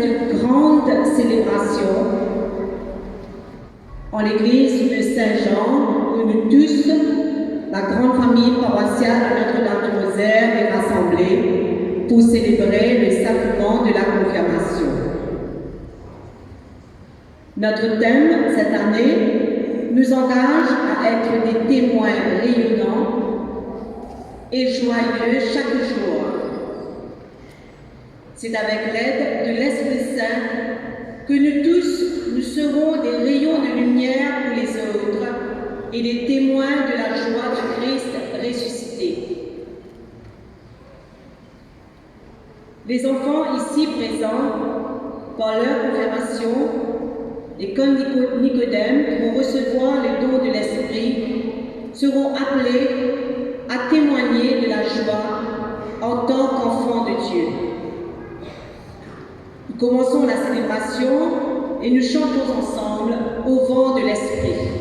Une grande célébration en l'église de Saint-Jean, où nous tous, la grande famille paroissiale de Notre-Dame du Rosaire, est rassemblée pour célébrer le sacrement de la confirmation. Notre thème cette année nous engage à être des témoins rayonnants et joyeux chaque jour. C'est avec l'aide de l'Esprit Saint que nous tous, nous serons des rayons de lumière pour les autres et des témoins de la joie de Christ ressuscité. Les enfants ici présents, par leur confirmation, et comme Nicodème, qui vont recevoir le don de l'Esprit, seront appelés à témoigner de la joie en tant qu'enfants de Dieu. Nous commençons la célébration et nous chantons ensemble au vent de l'Esprit.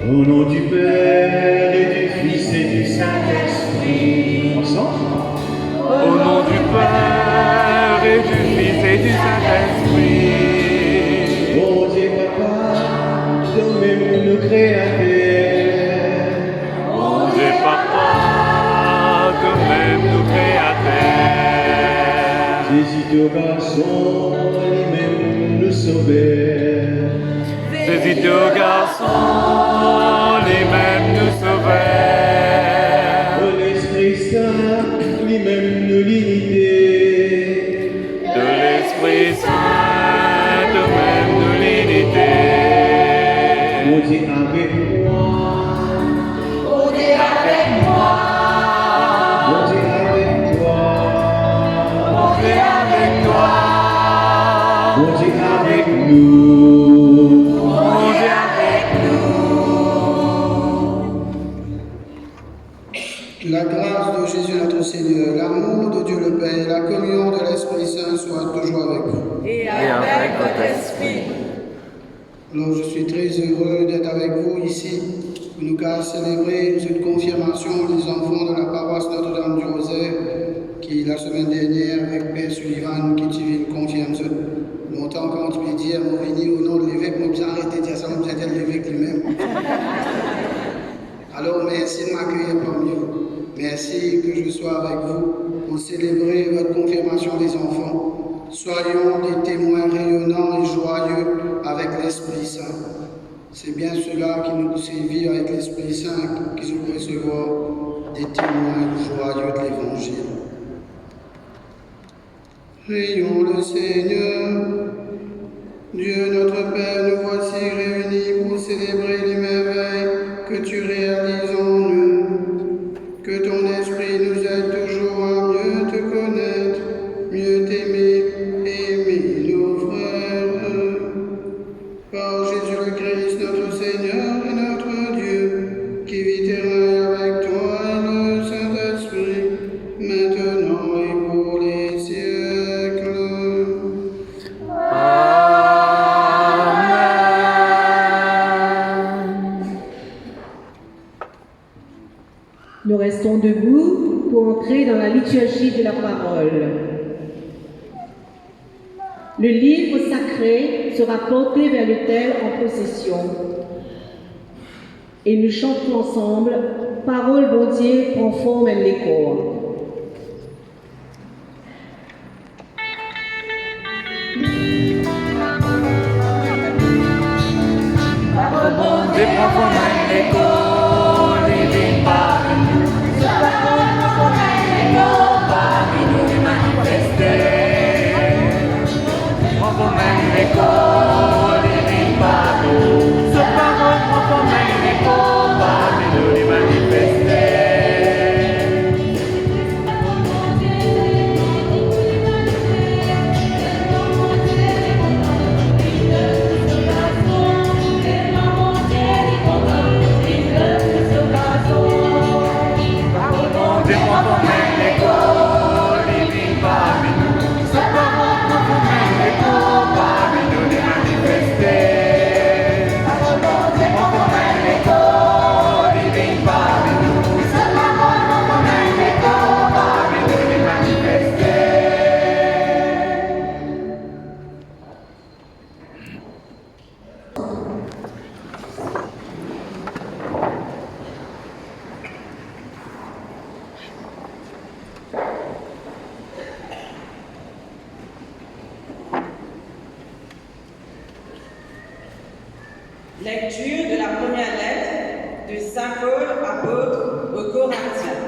Au nom du Père et du Fils et du Saint-Esprit. Ensemble. Au nom du Père et du Fils et du Saint-Esprit. Ô Dieu Papa, toi-même nous créateur. Ô Dieu Papa, toi-même nous créateur. Jésus ton garçon, lui-même nous sauveur. Jésus tout garçon, lui-même nous sauvait. De l'Esprit Saint, lui-même nous l'unité. De l'Esprit Saint, lui-même nous l'unité. Mon Dieu avec moi. Oh Dieu avec moi. Mon Dieu avec toi. Mon Dieu avec toi. Mon Dieu avec nous. Mon Dieu avec La grâce de Jésus notre Seigneur, l'amour de Dieu le Père, la communion de l'Esprit Saint soit toujours avec vous. Et avec votre esprit. Alors je suis très heureux d'être avec vous ici pour nous célébrer cette confirmation des enfants de la paroisse Notre-Dame du Rosaire qui la semaine dernière avec Père Sullivan qui divine confirme ce longtemps quand tu peux dire mon venu au nom de l'évêque, moi bien arrêté de dire ça, moi bien dire l'évêque lui-même. Alors merci de m'accueillir parmi vous. Merci que je sois avec vous pour célébrer votre confirmation des enfants. Soyons des témoins rayonnants et joyeux avec l'Esprit Saint. C'est bien cela qui nous sévit avec l'Esprit Saint, qui nous recevoir des témoins joyeux de l'Évangile. Prions le Seigneur. Dieu notre Père, nous voici réunis pour célébrer les merveilles que tu réalises en nous. Que ton esprit nous aide toujours à mieux te connaître, mieux t'aimer, aimer nos frères. Par Jésus le Christ, notre Seigneur et notre Dieu, qui vit et règne avec toi et le Saint-Esprit, maintenant et pour les siècles. Nous restons debout pour entrer dans la liturgie de la parole. Le livre sacré sera porté vers l'autel en procession. Et nous chantons ensemble « Parole bon Dieu, prend forme et l'écho ». Parole bon Dieu, prends ton main, l'écho, divine parmi nous. Parmi nous, manifester. Prends ton main, l'écho, divine parmi nous. Ce parole, prends ton main, l'écho, parmi nous, manifester. Lecture de la première lettre de Saint Paul, apôtre aux Corinthiens.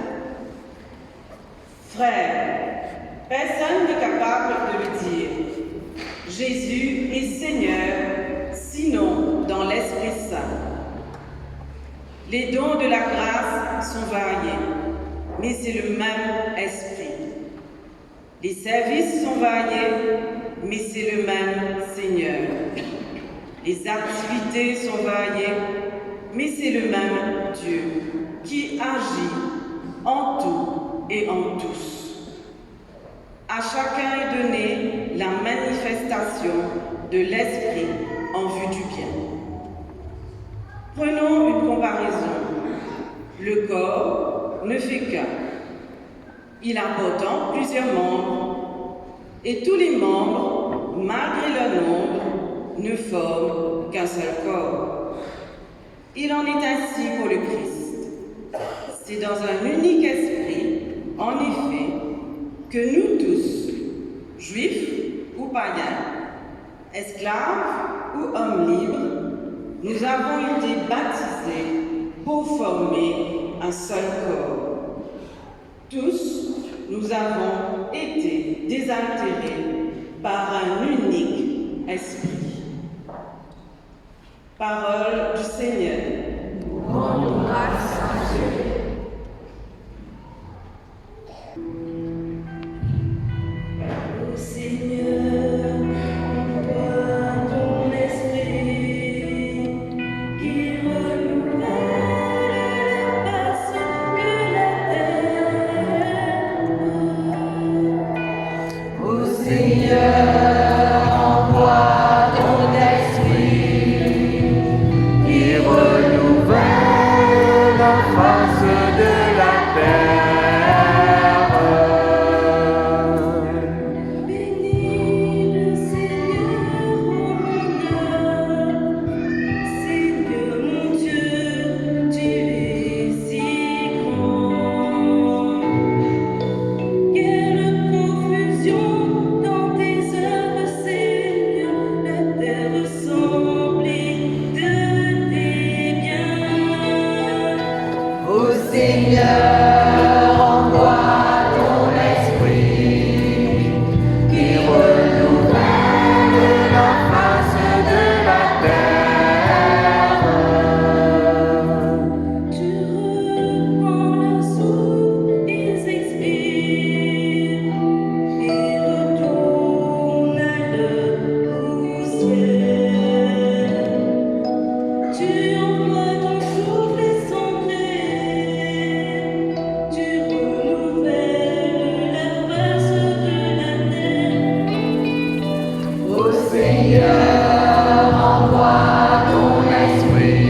Frères, personne n'est capable de le dire. Jésus est Seigneur, sinon dans l'Esprit Saint. Les dons de la grâce sont variés, mais c'est le même Esprit. Les services sont variés, mais c'est le même Seigneur. Les activités sont variées, mais c'est le même Dieu qui agit en tout et en tous. À chacun est donnée la manifestation de l'Esprit en vue du bien. Prenons une comparaison. Le corps ne fait qu'un. Il a pourtant plusieurs membres, et tous les membres, malgré leur nombre, ne forment qu'un seul corps. Il en est ainsi pour le Christ. C'est dans un unique esprit, en effet, que nous tous, juifs ou païens, esclaves ou hommes libres, nous avons été baptisés pour former un seul corps. Tous, nous avons été désaltérés par un unique esprit. Parole du Seigneur. Rends grâce à Dieu. Ô Seigneur, envoie ton esprit qui renouvelle la face de la terre. Ô Seigneur, envoie ton esprit qui renouvelle la face de la terre. Bénis le Seigneur, mon âme. Seigneur mon Dieu, tu es si grand. Quelle confusion dans tes œuvres, Seigneur, la terre remplie de tes biens. Ô Seigneur, envoie ton esprit qui renouvelle la face de la terre. Tu reprends leur souffle, ils expirent et retournent à leur poussière. Tu envoies ton souffle et sont créés. Tu renouvelles la face de la terre. Ô Seigneur, envoie ton esprit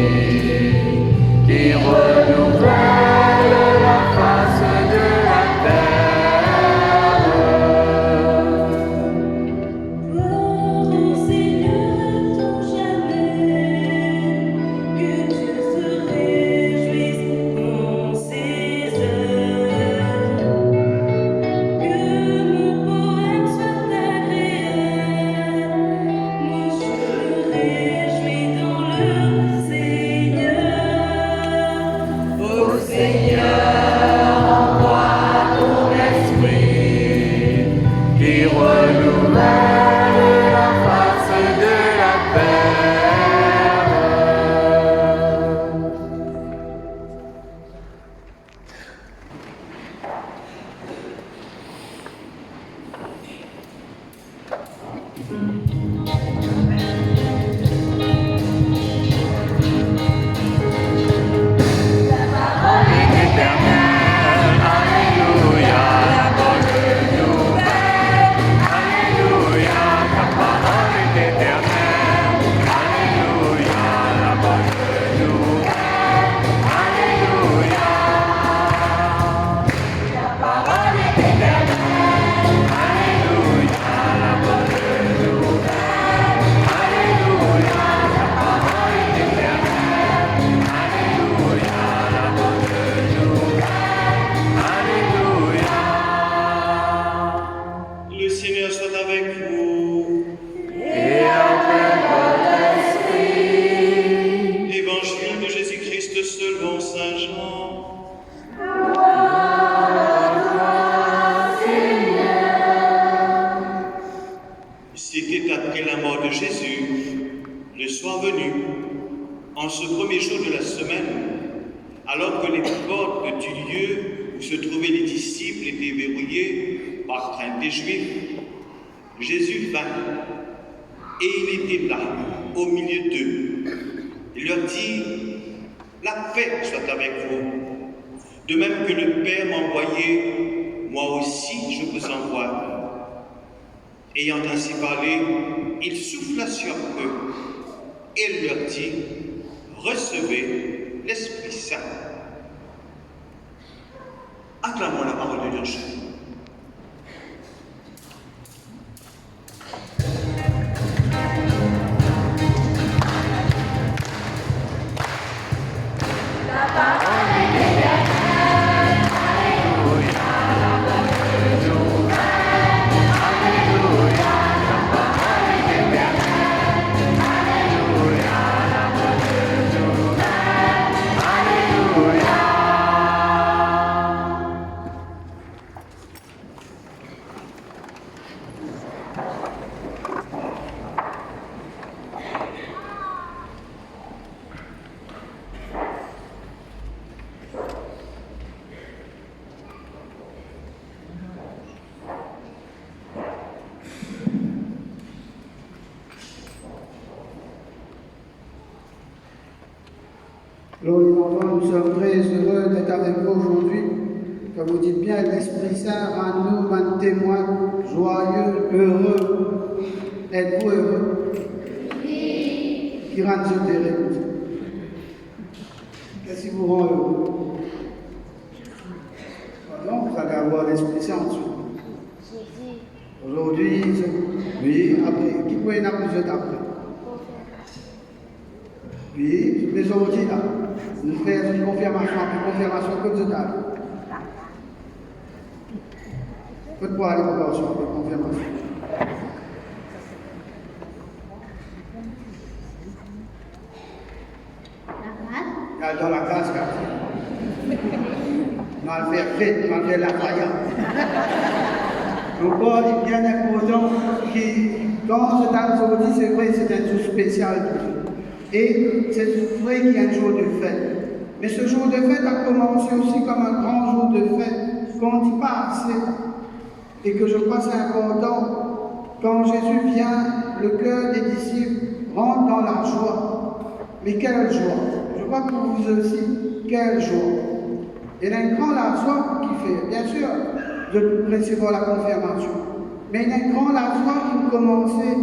qui renouvelle la face de la terre. Gloire au Seigneur tout jamais, que Dieu se réjouisse en ses œuvres. Que mon poème soit agréable, moi je me réjouis dans le Seigneur. Ô Seigneur, envoie ton esprit qui renouvelle la face de la terre. Parole éternelle, alléluia, la bonne nouvelle, alléluia, ta parole est éternelle, alléluia, la bonne nouvelle, alléluia. Ta parole est éternelle, alléluia, la bonne nouvelle, alléluia, ta parole est éternelle, alléluia, la bonne nouvelle, alléluia. Le Seigneur soit avec vous. Et avec votre esprit. Évangile de Jésus-Christ selon Saint Jean. C'était après la mort de Jésus, le soir venu, en ce premier jour de la semaine, alors que les portes du lieu où se trouvaient les disciples étaient verrouillées par crainte des Juifs, Jésus vint et il était là, au milieu d'eux. Il leur dit, la paix soit avec vous. De même que le Père m'a envoyé, moi aussi je vous envoie. Ayant ainsi parlé, il souffla sur eux et leur dit, recevez l'Esprit Saint. Acclamons la parole de Dieu. Alléluia, la bonne Alors les enfants, nous sommes très heureux d'être avec vous aujourd'hui. Comme vous dites bien, l'Esprit Saint rend nous un témoin joyeux, heureux. Êtes-vous heureux? Oui. Qui rend ce terrible? Qu'est-ce qui vous rend heureux? Donc, vous allez avoir l'Esprit Saint ensuite. Aujourd'hui, oui, après, qui peut y en avoir plus après? Oui, les aujourd'hui là, nous faisons une confirmation que vous avez. Faites quoi aller pour sur la confirmation? Dans la classe, on va faire fête, on va faire la faillite. Donc, il est bien important que quand je t'ai aujourd'hui, c'est vrai, c'est un jour spécial. Et c'est vrai qu'il y a un jour de fête. Mais ce jour de fête a commencé aussi comme un grand jour de fête qu'on ne dit pas assez. Et que je crois que c'est important. Quand Jésus vient, le cœur des disciples rentre dans la joie. Mais quelle joie! Je crois que vous aussi, quelle joie! Il y a un grand la joie qui fait, bien sûr, de recevoir la confirmation. Mais il y a un grand la joie qui commençait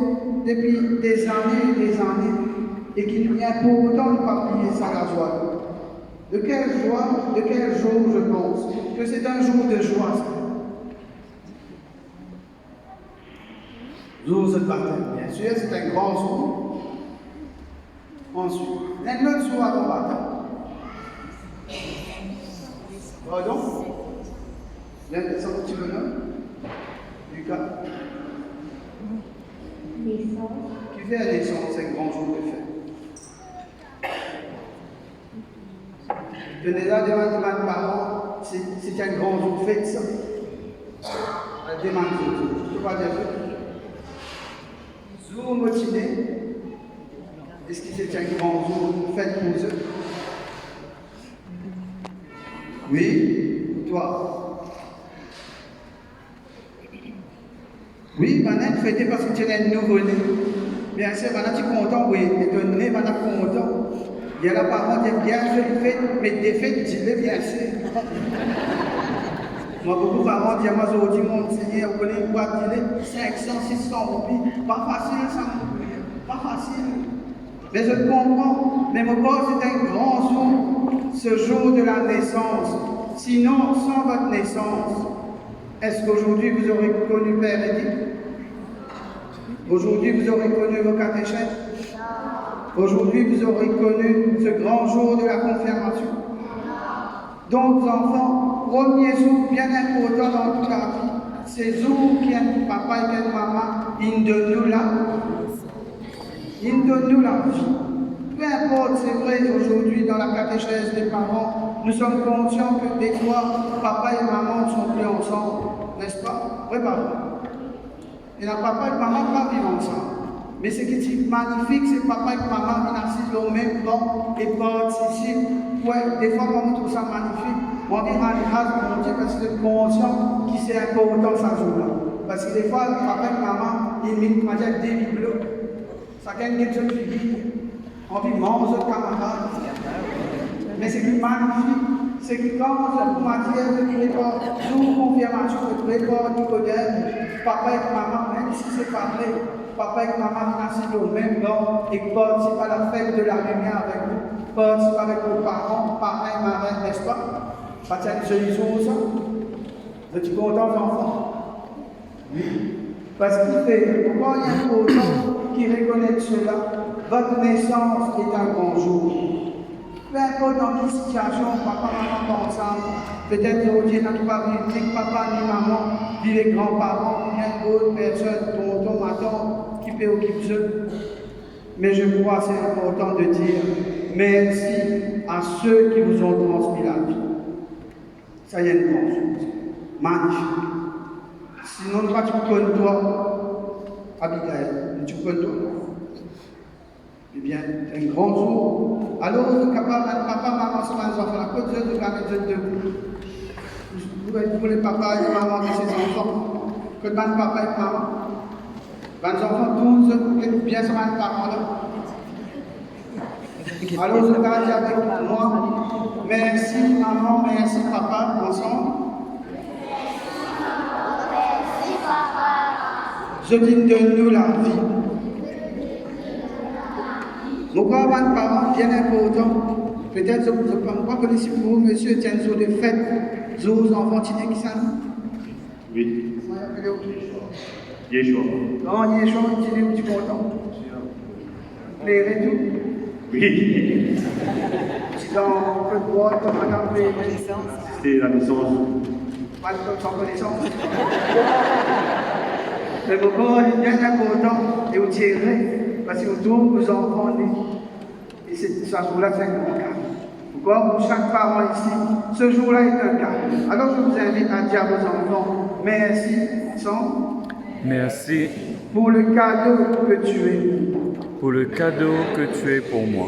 depuis des années et des années. Et qui ne vient pour autant ne pas prier ça la joie. De quelle joie, de quel jour je pense que c'est un jour de joie. Jour de baptême, bien sûr, c'est un grand jour. Ensuite, il y a un autre jour avant le baptême. Pardon? Il y a un petit bonhomme. Lucas. Qui fait la naissance, c'est un grand jour de fête. Venez là devant mes parents, c'est un grand jour de fête, ça. Elle demande tout. Je ne peux pas dire ça. Jour motivé, est-ce que c'est un grand jour de fête pour eux? Oui, pour toi. Oui, maintenant, fêter parce que tu es un nouveau-né. Bien sûr, maintenant, tu es content, oui, tu es né, maintenant, content. Il y a la parole qui est bien jolie fête, mais des fêtes, dis-le bien sûr. Moi, beaucoup de parents disent, moi, aujourd'hui, mon Seigneur, vous connaissez quoi, dis-le, 500, 600 roupies. Pas facile, ça, pas facile. Mais je comprends, mais mon corps, c'est un grand jour, ce jour de la naissance. Sinon, sans votre naissance, est-ce qu'aujourd'hui, vous aurez connu Père Edith? Aujourd'hui, vous aurez connu vos catéchètes? Aujourd'hui, vous aurez connu ce grand jour de la confirmation. Donc, enfants, premier jour bien important dans toute la vie, c'est le jour qu'il y a papa et qu'il y a maman, ils donnent nous la vie. Peu importe, c'est vrai, aujourd'hui, dans la catéchèse des parents, nous sommes conscients que des fois, papa et maman ne sont plus ensemble, n'est-ce pas? Oui, papa. Et la papa et maman ne pas vivre ensemble. Mais ce qui est magnifique, c'est que papa et maman qui assis au même banc et participent. Ouais, des fois, on trouve ça magnifique. On vient à grâce pour Dieu parce que c'est conscient que c'est important ça jour-là. Parce que des fois, papa et maman, ils mettent des bibelots. Ça gagne quelque chose de vie. On vit manger camarades. Mais ce qui est magnifique, c'est que quand je matière de prépare, jour confirmation de prépare Nicodème, papa et maman, même si c'est pas vrai, papa et maman naissent au même banc et participent à la fête de la lumière avec vous, participent avec vos parents, parrains, marraines, n'est-ce pas? Pas de joli jour, ça? Vous êtes contents, enfants? Oui. Parce qu'il fait, pourquoi il y a autant qui reconnaissent cela? Votre naissance est un grand jour. Peu importe dans quelle situation, papa, maman, ensemble, peut-être aujourd'hui, n'a pas vu ni papa ni maman, ni les grands-parents, ni d'autres personnes, tonton, ma tante, qui préoccupent eux. Mais je crois que c'est important de dire merci à ceux qui vous ont transmis la vie. Ça y est, une grande chose. Magnifique. Sinon, pas tu connais toi, Abigail, tu connais toi. Eh bien, un grand jour. Alors, papa, maman, c'est mes enfants. La côte de la méthode de vous. Pour les papas et les mamans de ses enfants. Que ban papa et maman. Ban enfants, 12, bien sur mes parents là. Alors, je garde avec moi. Merci, maman, merci, papa, ensemble. Je dis, donne-nous la vie. Pourquoi mes parents bien importants? Peut-être je ne pense pas que si pour vous, monsieur, tiens jour de fête, jour aux enfants, tu n'es qui ça? Oui. Yeshua. Non, Yeshua, tu es content. Plaire tout. Oui. Tu dans le bois, tu as appelé. C'était la naissance. Pas de sans connaissance. Mais pourquoi il est bien important et vous tirez parce que tous vos enfants nés. Et ce jour-là, c'est un grand cas. Pourquoi pour chaque parent ici, ce jour-là est un cas. Alors je vous invite à dire à vos enfants, merci, ensemble. Merci Pour le cadeau que tu es. pour le cadeau que tu es pour moi.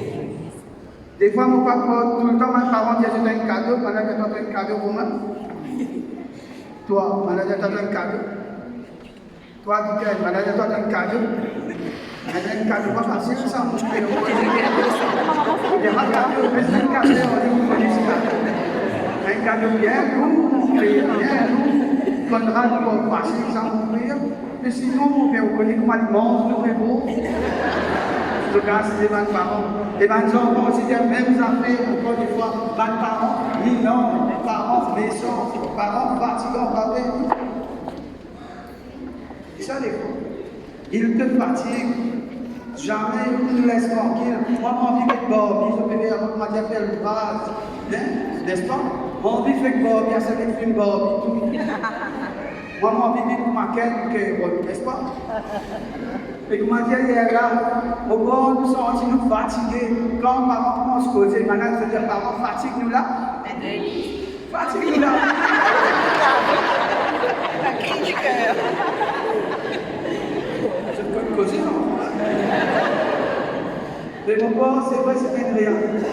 Des fois, mon papa, tout le temps, mes parents disent que tu as un cadeau, pendant que tu as un cadeau pour moi. Toi, pendant que tu as un cadeau. Toi, tu as un cadeau. Un cadeau pas facile, ça, mon père. Il y a un cadeau, mais c'est un cadeau, on dit un cadeau bien lourd, bien lourd. Conrad pas facile, ça, mon père. Mais sinon, mon père, vous connaissez comment il mange, nous répond. Je regarde les parents. Et les enfants aussi, les mêmes affaires, encore une fois, les parents, minants, les parents méchants, les parents fatigants, pareil. C'est ça, les fois. Ils te fatiguent. Jamais ils ne nous laissent tranquille. Moi, j'ai envie de Bobby, je peux dire, moi, j'ai fait le base. N'est-ce pas? J'ai envie de faire Bobby, à ce qu'il fait Bobby. Moi, j'ai envie de faire ma quête, n'est-ce pas? Et comme je disais hier là, au bord, nous sommes fatigués. Quand parents commencent à causer, maintenant, je veux dire, parents, fatigue-nous là. Fatigue-nous là. La crise du cœur. Je peux causer, non? Mais mon corps, c'est vrai, c'est une réalité.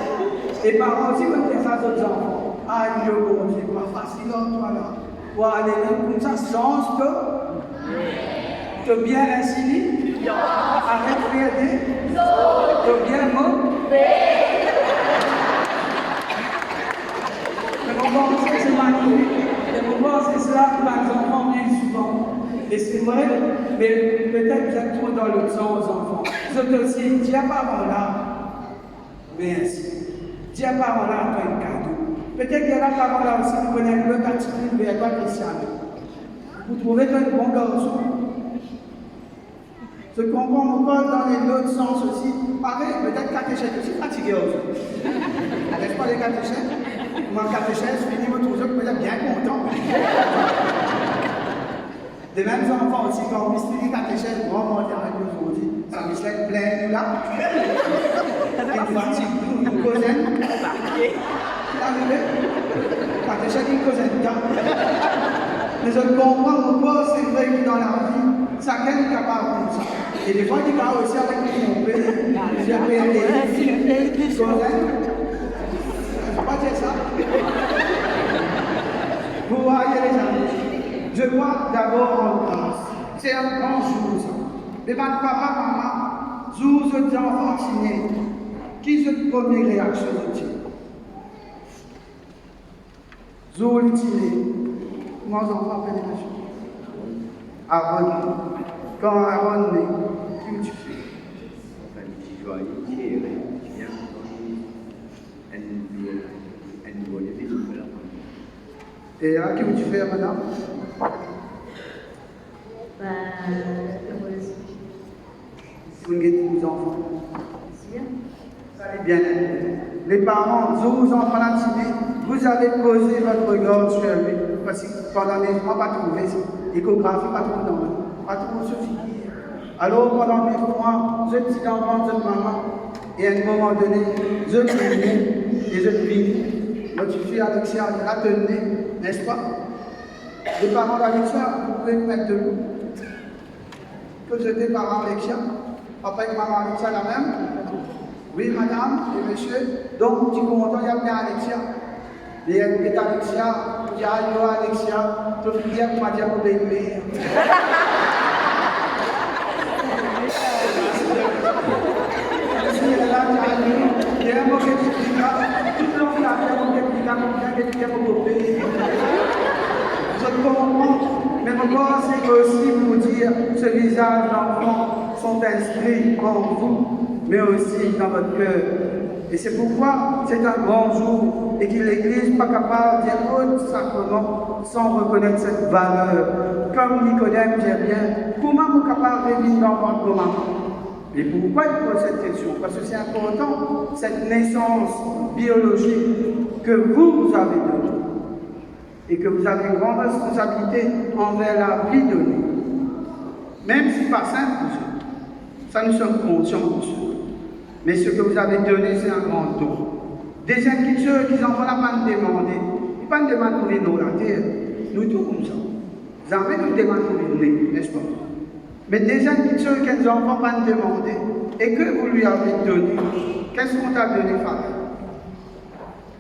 Les parents aussi, quand ils ça aux enfants, ah, Dieu, bon Dieu, pas facile, toi là. Pour aller comme ça, sans te bien insinué, arrête de regarder, te bien mot. Mais mon corps, c'est magnifique. Et mon corps, c'est cela que les enfants disent souvent. Et c'est vrai, mais peut-être que j'ai trop dans l'autre sens aux enfants. C'est aussi, dis à parents là, merci. Dis à parents là, toi un cadeau. Peut-être qu'il y a des parents là aussi qui connaissent l'autre attitude vers toi, Christian. Vous trouvez toi un bon garçon. Ce qu'on comprend pas dans l'autre sens aussi, pareil, peut-être catéchèse aussi fatigué aussi. N'est-ce pas les catéchèses? Moi, catéchèse, je finis, me trouve que je suis bien content. Les mêmes enfants aussi, quand on finit catéchèse, moi, on dit aujourd'hui, ça me fait plein là. Une fatigue, une causaine. C'est arrivé. Catéchèse, une causaine. Mais je comprends mon corps, c'est vrai que dans la vie, chacun est capable de ça. Et des fois, il va aussi avec mon père. J'ai appelé des causaines. Je ne peux pas dire ça. Vous voyez les amis, je crois d'abord en grâce. C'est un grand jour, ça. Mais votre papa, maman, jour où vous enfants signés, qui est votre première réaction de Dieu? Jour où vous moi, enfants, appellent les choses. Aaron, quand Aaron naît, qu'est-ce que tu fais? Et là, qu'est-ce que tu fais, madame? Vous guettez vos enfants. Ça allait bien être. Les parents, vos enfants là, vous avez posé votre regard sur lui. Parce que pendant les mois, pas trouvé ça. L'échographie, pas trop normal. Pas trop sophistiqué. Alors, pendant mes mois, je suis enfant de maman. Et à un moment donné, je venais et je vis. Notre fille Alexia, elle a tenu, n'est-ce pas? Les parents d'Alexia, vous pouvez me mettre debout. Que j'étais parents d'Alexia. Papa et maman Alexia la même. Oui, madame et monsieur. Donc, tu content, il y a bien Alexia. Et elle est Alexia, il y a Alexia, tout le monde m'a dit à mon bébé. Et tout l'enfant qui a beaucoup pays. Je comprends, mais mon corps, c'est aussi pour dire que ce visage d'enfant sont inscrits en vous, mais aussi dans votre cœur. Et c'est pourquoi c'est un grand jour et que l'Église n'est pas capable de dire autre sacrement sans reconnaître cette valeur. Comme Nicodème dit bien, comment vous êtes capable de vivre dans votre moment? Et pourquoi il pose cette question? Parce que c'est important, cette naissance biologique que vous avez donnée. Et que vous avez une grande responsabilité envers la vie donnée. Même si ce n'est pas simple, ça nous sommes conscients de ça. Mais ce que vous avez donné, c'est un grand don. Des inquiétudes qu'ils n'en vont pas nous demander. Ils ne pas nous demander pour venir la terre. Nous tous comme ça. Jamais nous demandons pour venir, n'est-ce pas? Mais des inquiétudes qu'ils n'en vont pas nous demander et que vous lui avez donné, qu'est-ce qu'on t'a donné, Fabien?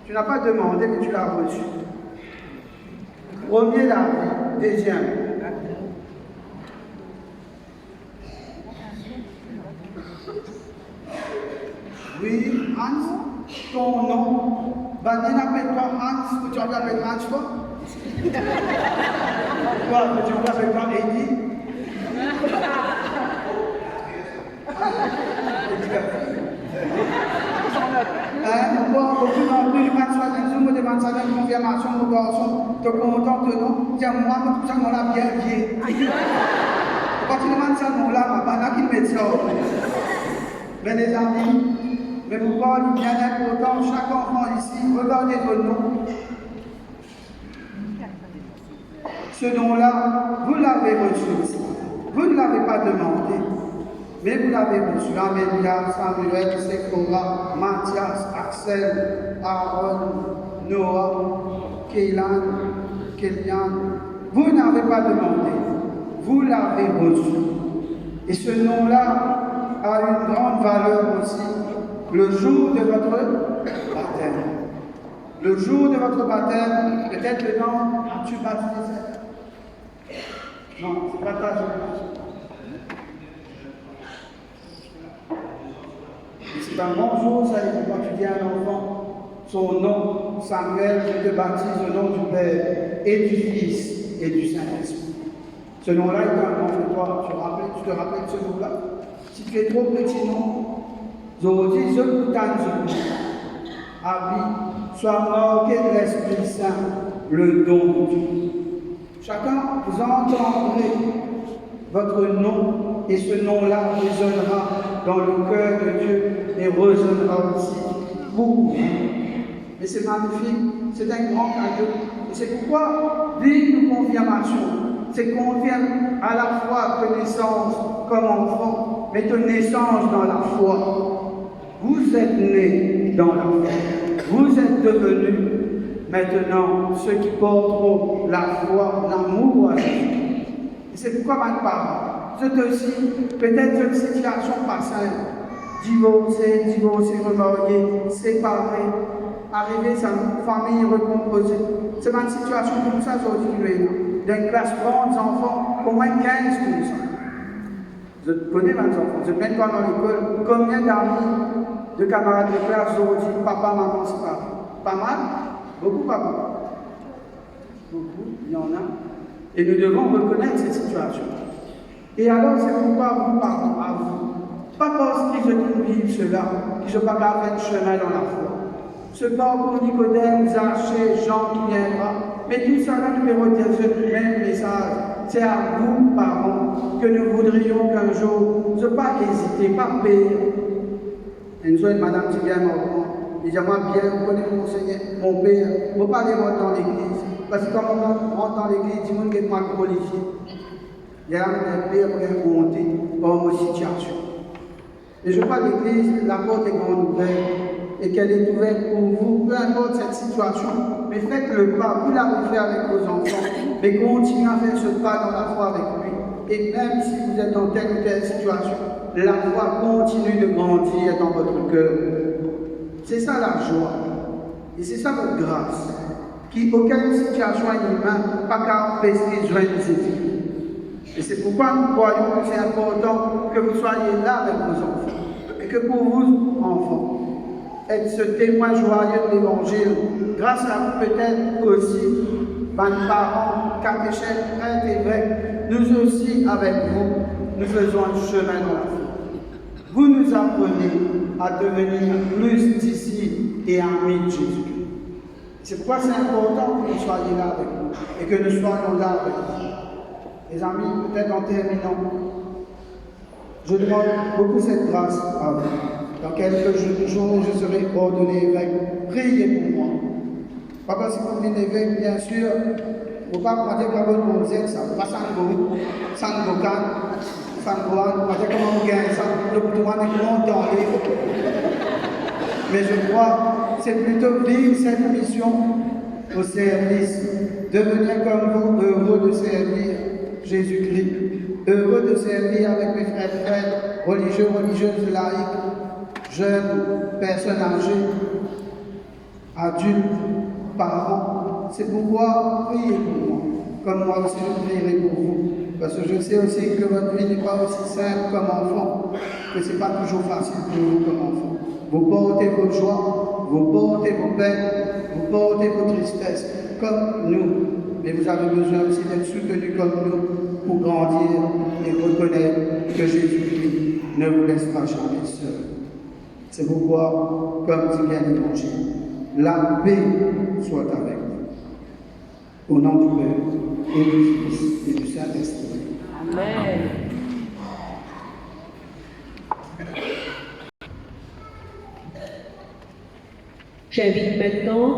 Tu n'as pas demandé, mais tu l'as reçu. Premier, la vie. Deuxième. Oui, Hans, ton nom. Badine appelle-toi Hans, que tu appelles Hans, toi? Toi, que tu appelles toi Eddie? Beaucoup d'entre eux, je me demande ça dans une confirmation, mon garçon, te content de nom, tiens, moi, tout ça, on l'a bien vié. Quand tu demandes ça, on l'a, pas qui met ça. Mais les amis, mais pourquoi il est bien important, chaque enfant ici, regardez vos noms. Ce nom-là, vous l'avez reçu. Vous ne l'avez pas demandé. Mais vous l'avez reçu, Amélia, Samuel, Sephora, Mathias, Axel, Aaron, Noah, Kélan, Kélian. Vous n'avez pas demandé, vous l'avez reçu. Et ce nom-là a une grande valeur aussi le jour de votre baptême. Le jour de votre baptême, peut-être le nom, as-tu baptisé? Non, c'est pas ta journée. C'est un bon jour, ça, quand tu dis à un enfant, son nom, Samuel, je te baptise au nom du Père et du Fils et du Saint-Esprit. Ce nom-là est un nom pour toi. Tu te rappelles de ce nom-là? Si tu fais trop petit nom, aujourd'hui, je vous tente à vie, soit marqué de l'Esprit Saint, le don de Dieu. Chacun, vous entendrez votre nom et ce nom-là résonnera dans le cœur de Dieu et résonnera aussi pour vous. Mais c'est magnifique, c'est un grand cadeau. Et c'est pourquoi vivre une confirmation, c'est confirme à la fois de naissance comme enfant, mais de naissance dans la foi. Vous êtes nés dans la foi. Vous êtes devenus maintenant ceux qui porteront la foi, l'amour à Jésus. Et c'est pourquoi mes parents, vous êtes aussi peut-être une situation pas simple, divorcé, remarié, séparé, arrivé à une famille recomposée. C'est une situation comme ça aujourd'hui, d'une classe 30 enfants, au moins 15 comme ça. Je connais 20 enfants, je mets pas dans l'école, combien d'amis, de camarades de classe aujourd'hui, papa, maman, c'est pas mal? Beaucoup, pas beaucoup. Beaucoup, il y en a. Et nous devons reconnaître cette situation. Et alors, c'est pourquoi nous parlons à vous. Pas parce qu'ils ont vivre cela, qu'ils n'ont pas fait le chemin dans la foi. Ce parcours Nicodème, Zachée, Jean qui viendra, mais tout ça, là, nous verrons dire ce même message. C'est à vous, parents, que nous voudrions qu'un jour, ne pas hésiter, pas payer. Une fois, madame qui vient m'entendre, il dit, moi bien, vous connaissez mon Seigneur, mon Père, je ne veux pas aller dans l'église. Parce que quand on rentre dans l'église, il y a des gens qui sont qualifiés. Il y a un père qui est monté dans nos situations. Et je crois que l'église, la porte est grande ouverte et qu'elle est ouverte pour vous, peu importe cette situation. Mais faites le pas, vous l'avez fait avec vos enfants, mais continuez à faire ce pas dans la foi avec lui. Et même si vous êtes dans telle ou telle situation, la foi continue de grandir dans votre cœur. C'est ça la joie. Et c'est ça votre grâce. Qui, aucune situation humaine, pas qu'à baisser joindre Jésus. Et c'est pourquoi nous croyons que c'est important que vous soyez là avec vos enfants. Et que pour vous, enfants, être ce témoin joyeux de l'Évangile, grâce à peut-être aussi, nos parents, catéchètes, prêtres, évêques, nous aussi, avec vous, nous faisons un chemin dans la vie. Vous nous apprenez à devenir plus d'ici et amis de Jésus. C'est pourquoi c'est important que vous soyez là avec nous et que nous soyons là avec vous. Les amis, peut-être en terminant, je demande beaucoup cette grâce à vous. Dans quelques jours, je serai ordonné évêque. Priez pour moi. Pas parce que vous venez évêque, bien sûr, vous ne pouvez pas dire que vous êtes ça. Pas Sangokan, Sangoan, pas dire comment vous gagnez ça. Le pouvoir est grand dans les. Mais je crois, c'est plutôt vivre cette mission au service. Devenir comme vous, heureux de servir Jésus-Christ. Heureux de servir avec mes frères et frères, religieux, religieuses, laïcs, jeunes, personnes âgées, adultes, parents. C'est pourquoi priez pour moi, comme moi aussi je prierai pour vous. Parce que je sais aussi que votre vie n'est pas aussi simple comme enfant, que ce n'est pas toujours facile pour vous comme enfant. Vous portez vos joies, vous portez vos peines, vous portez vos tristesses, comme nous. Mais vous avez besoin aussi d'être soutenus comme nous pour grandir et reconnaître que Jésus-Christ ne vous laisse pas jamais seul. C'est pourquoi, comme dit bien l'Évangile, la paix soit avec vous. Au nom du Père, et du Fils, et du Saint-Esprit. Amen. J'invite maintenant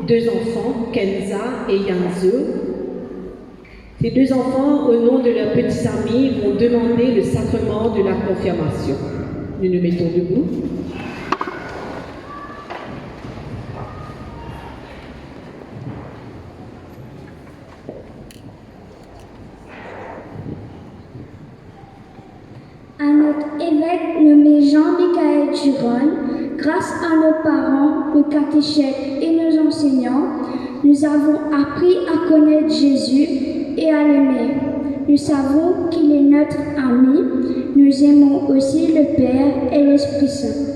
deux enfants, Kenza et Yanzo. Ces deux enfants, au nom de leurs petits amis, vont demander le sacrement de la confirmation. Nous nous mettons debout. À notre évêque nommé Jean-Michael Giron, grâce à nos parents, nos catéchètes et nos enseignants, nous avons appris à connaître Jésus et à l'aimer. Nous savons qu'il est notre ami. Nous aimons aussi le Père et l'Esprit Saint.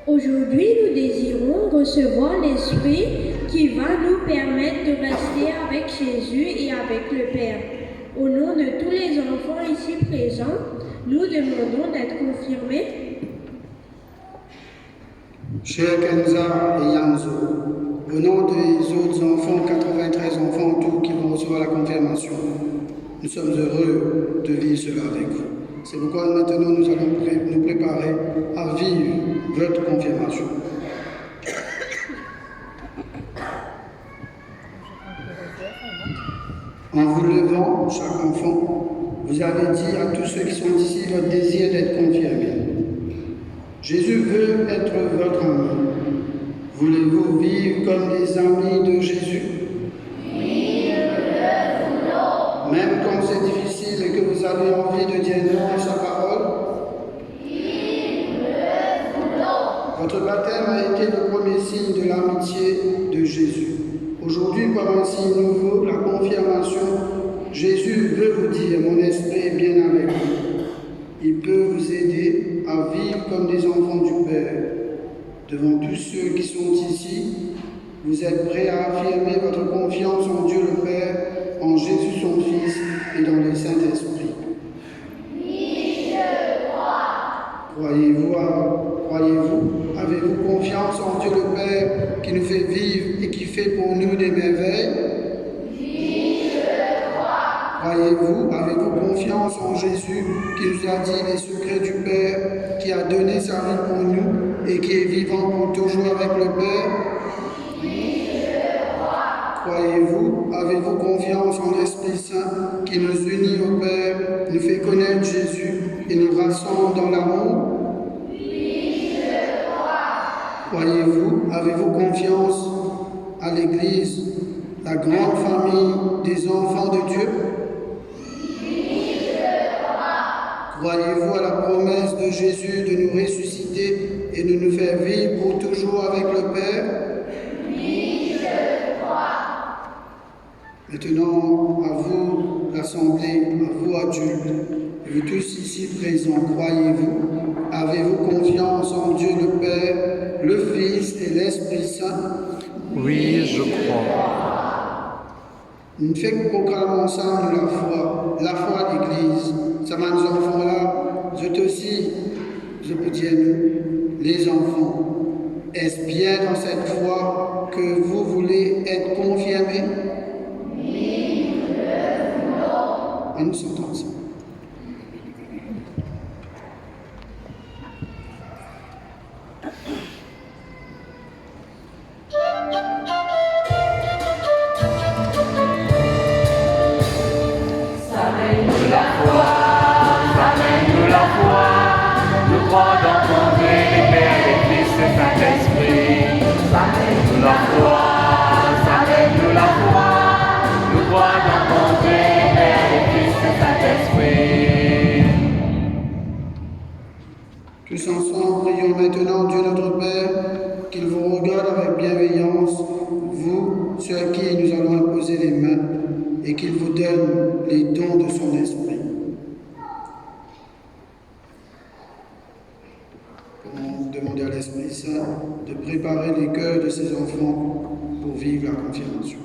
Aujourd'hui, nous désirons recevoir l'Esprit qui va nous permettre de rester avec Jésus et avec le Père. Au nom de tous les enfants ici présents, nous demandons d'être confirmés. Chers Kenza et Yanzo, au nom des autres enfants, 93 enfants en tout qui vont recevoir la confirmation, nous sommes heureux de vivre cela avec vous. C'est pourquoi maintenant nous allons nous préparer à vivre votre confirmation. En vous levant, chaque enfant, vous avez dit à tous ceux qui sont ici votre désir d'être confirmés. Jésus veut être votre ami. Voulez-vous vivre comme des amis de Jésus? Oui, non. Même quand c'est difficile et que vous avez envie de dire non à sa parole? Oui, non. Votre baptême a été le premier signe de l'amitié de Jésus. Aujourd'hui, comme un signe nouveau, la confirmation, Jésus veut vous dire, mon esprit est bien avec vous. Il peut vous aider à vivre comme des enfants du Père. Devant tous ceux qui sont ici, vous êtes prêts à affirmer votre confiance en Dieu le Père, en Jésus son Fils et dans le Saint-Esprit. Oui, je crois. Croyez-vous, avez-vous confiance en Dieu le Père qui nous fait vivre et qui fait pour nous des merveilles? Oui, je crois. Croyez-vous, avez-vous confiance en Jésus qui nous a dit les secrets du Père, qui a donné sa vie pour nous et qui est vivant pour toujours avec le Père? Oui, je crois. Croyez-vous, avez-vous confiance en l'Esprit Saint qui nous unit au Père, nous fait connaître Jésus et nous rassemble dans l'amour? Oui, je crois. Croyez-vous, avez-vous confiance à l'Église, la grande famille des enfants de Dieu? Oui, je crois. Croyez-vous à la promesse de Jésus de nous ressusciter et de nous faire vivre pour toujours avec le Père? Oui, je crois. Maintenant, à vous, assemblée, à vous adultes, vous tous ici présents, croyez-vous? Avez-vous confiance en Dieu le Père, le Fils et l'Esprit Saint? Oui, je crois. Nous proclamons ensemble la foi de l'Église. Ça m'a nous enfants là, je aussi, je peux dire nous, les enfants. Est-ce bien dans cette foi que vous voulez être confirmés? Oui, et nous sommes ensemble. Tous ensemble, prions maintenant Dieu notre Père, qu'il vous regarde avec bienveillance, vous, ceux à qui nous allons imposer les mains, et qu'il vous donne les dons de son esprit. Pour demander à l'Esprit Saint de préparer les cœurs de ses enfants pour vivre la confirmation.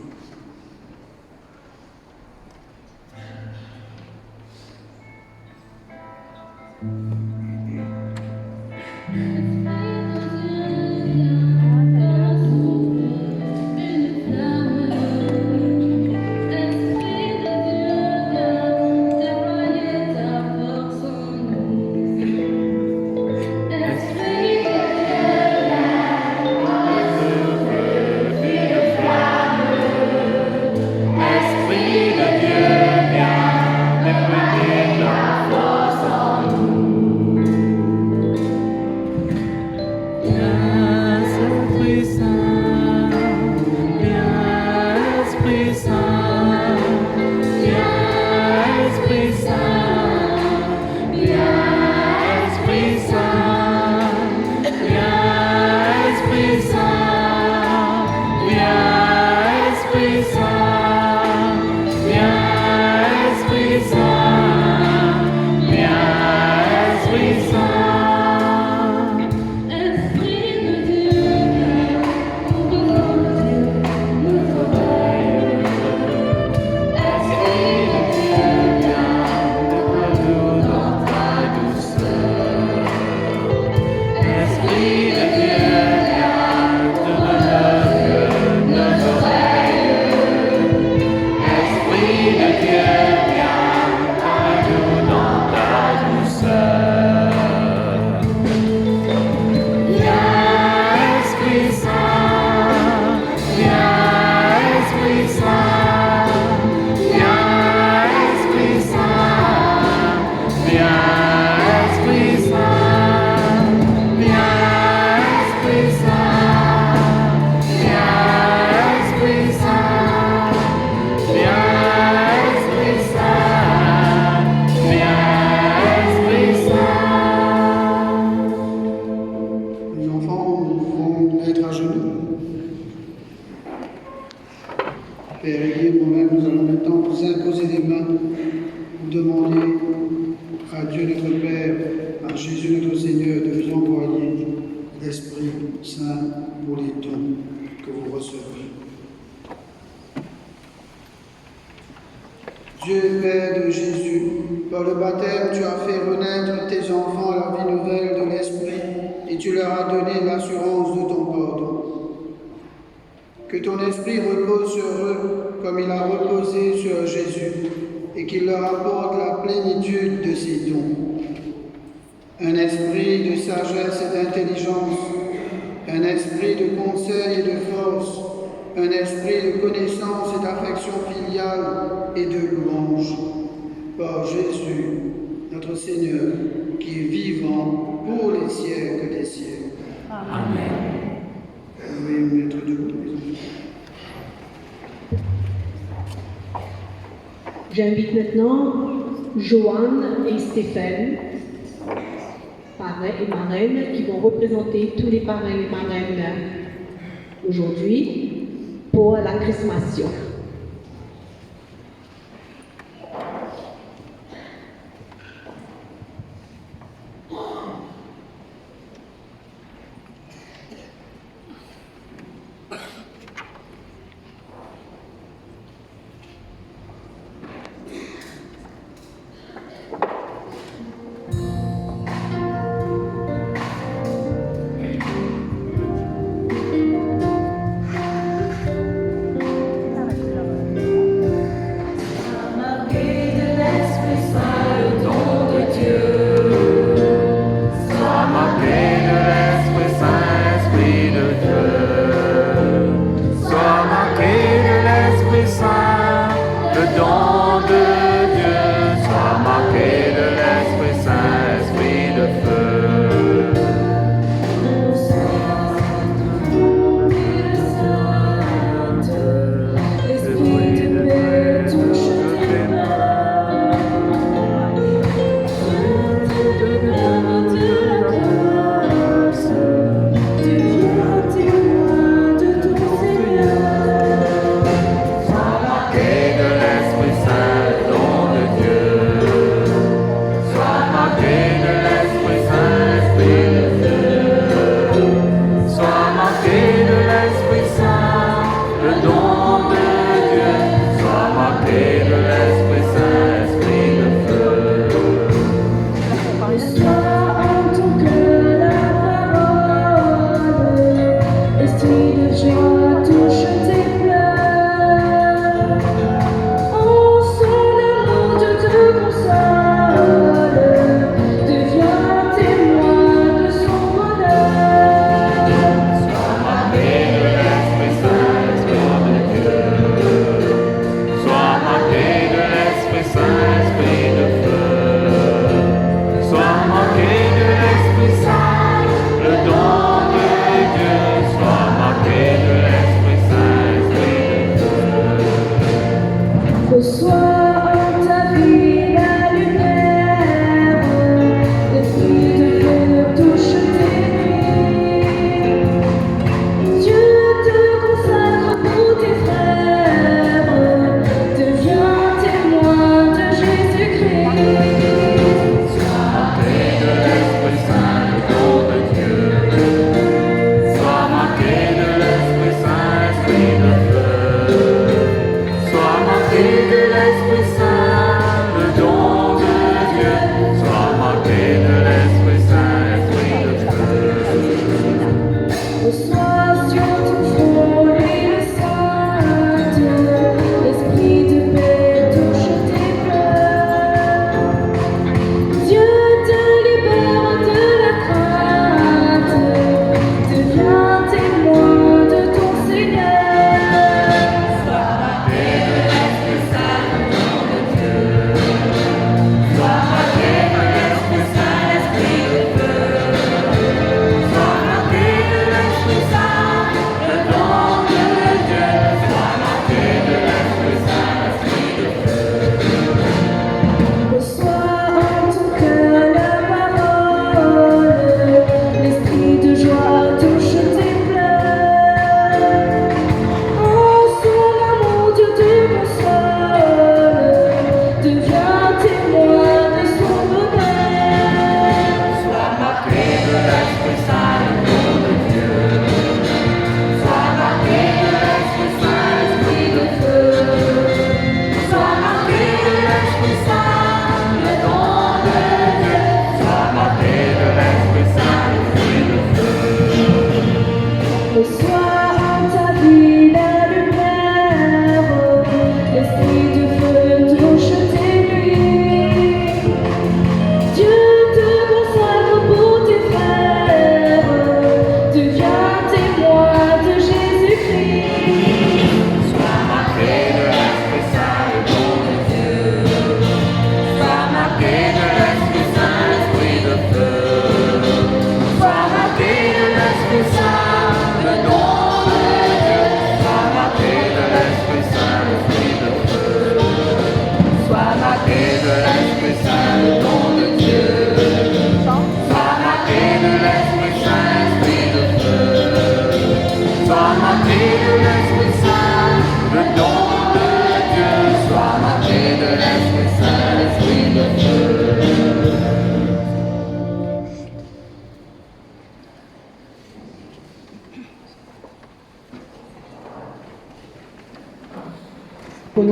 Dieu Père de Jésus, par le baptême, tu as fait renaître tes enfants à la vie nouvelle de l'Esprit et tu leur as donné l'assurance de ton pardon. Que ton Esprit repose sur eux comme il a reposé sur Jésus et qu'il leur apporte la plénitude de ses dons. Un esprit de sagesse et d'intelligence, un esprit de conseil et de force, un esprit de connaissance et d'affection filiale et de louange. Par Jésus, notre Seigneur, qui est vivant pour les siècles des siècles. Amen. Vous pouvez vous mettre debout. J'invite maintenant Joanne et Stéphane, parrains et marraines, qui vont représenter tous les parrains et marraines aujourd'hui pour la chrismation.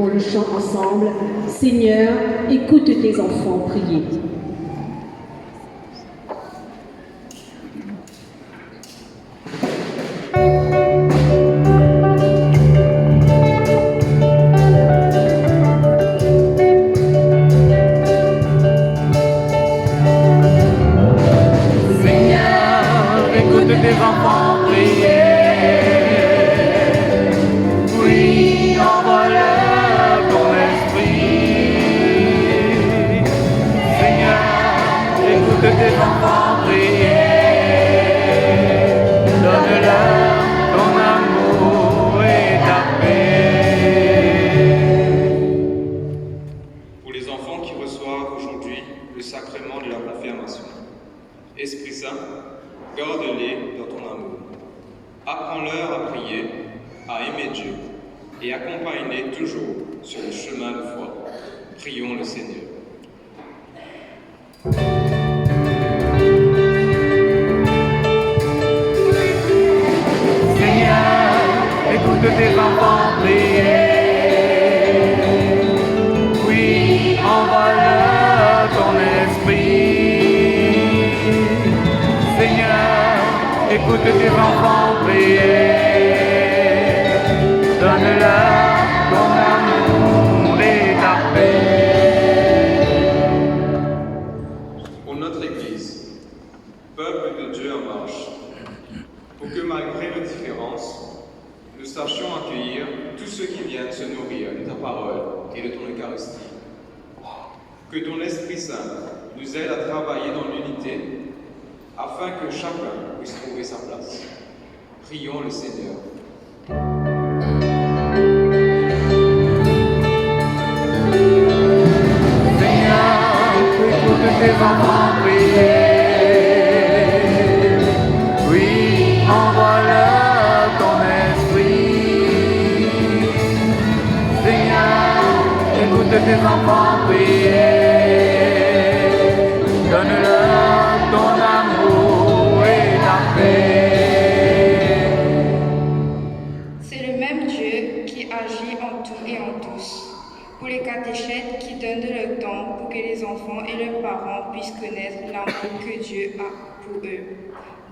on le chante ensemble. Seigneur, écoute tes enfants prier.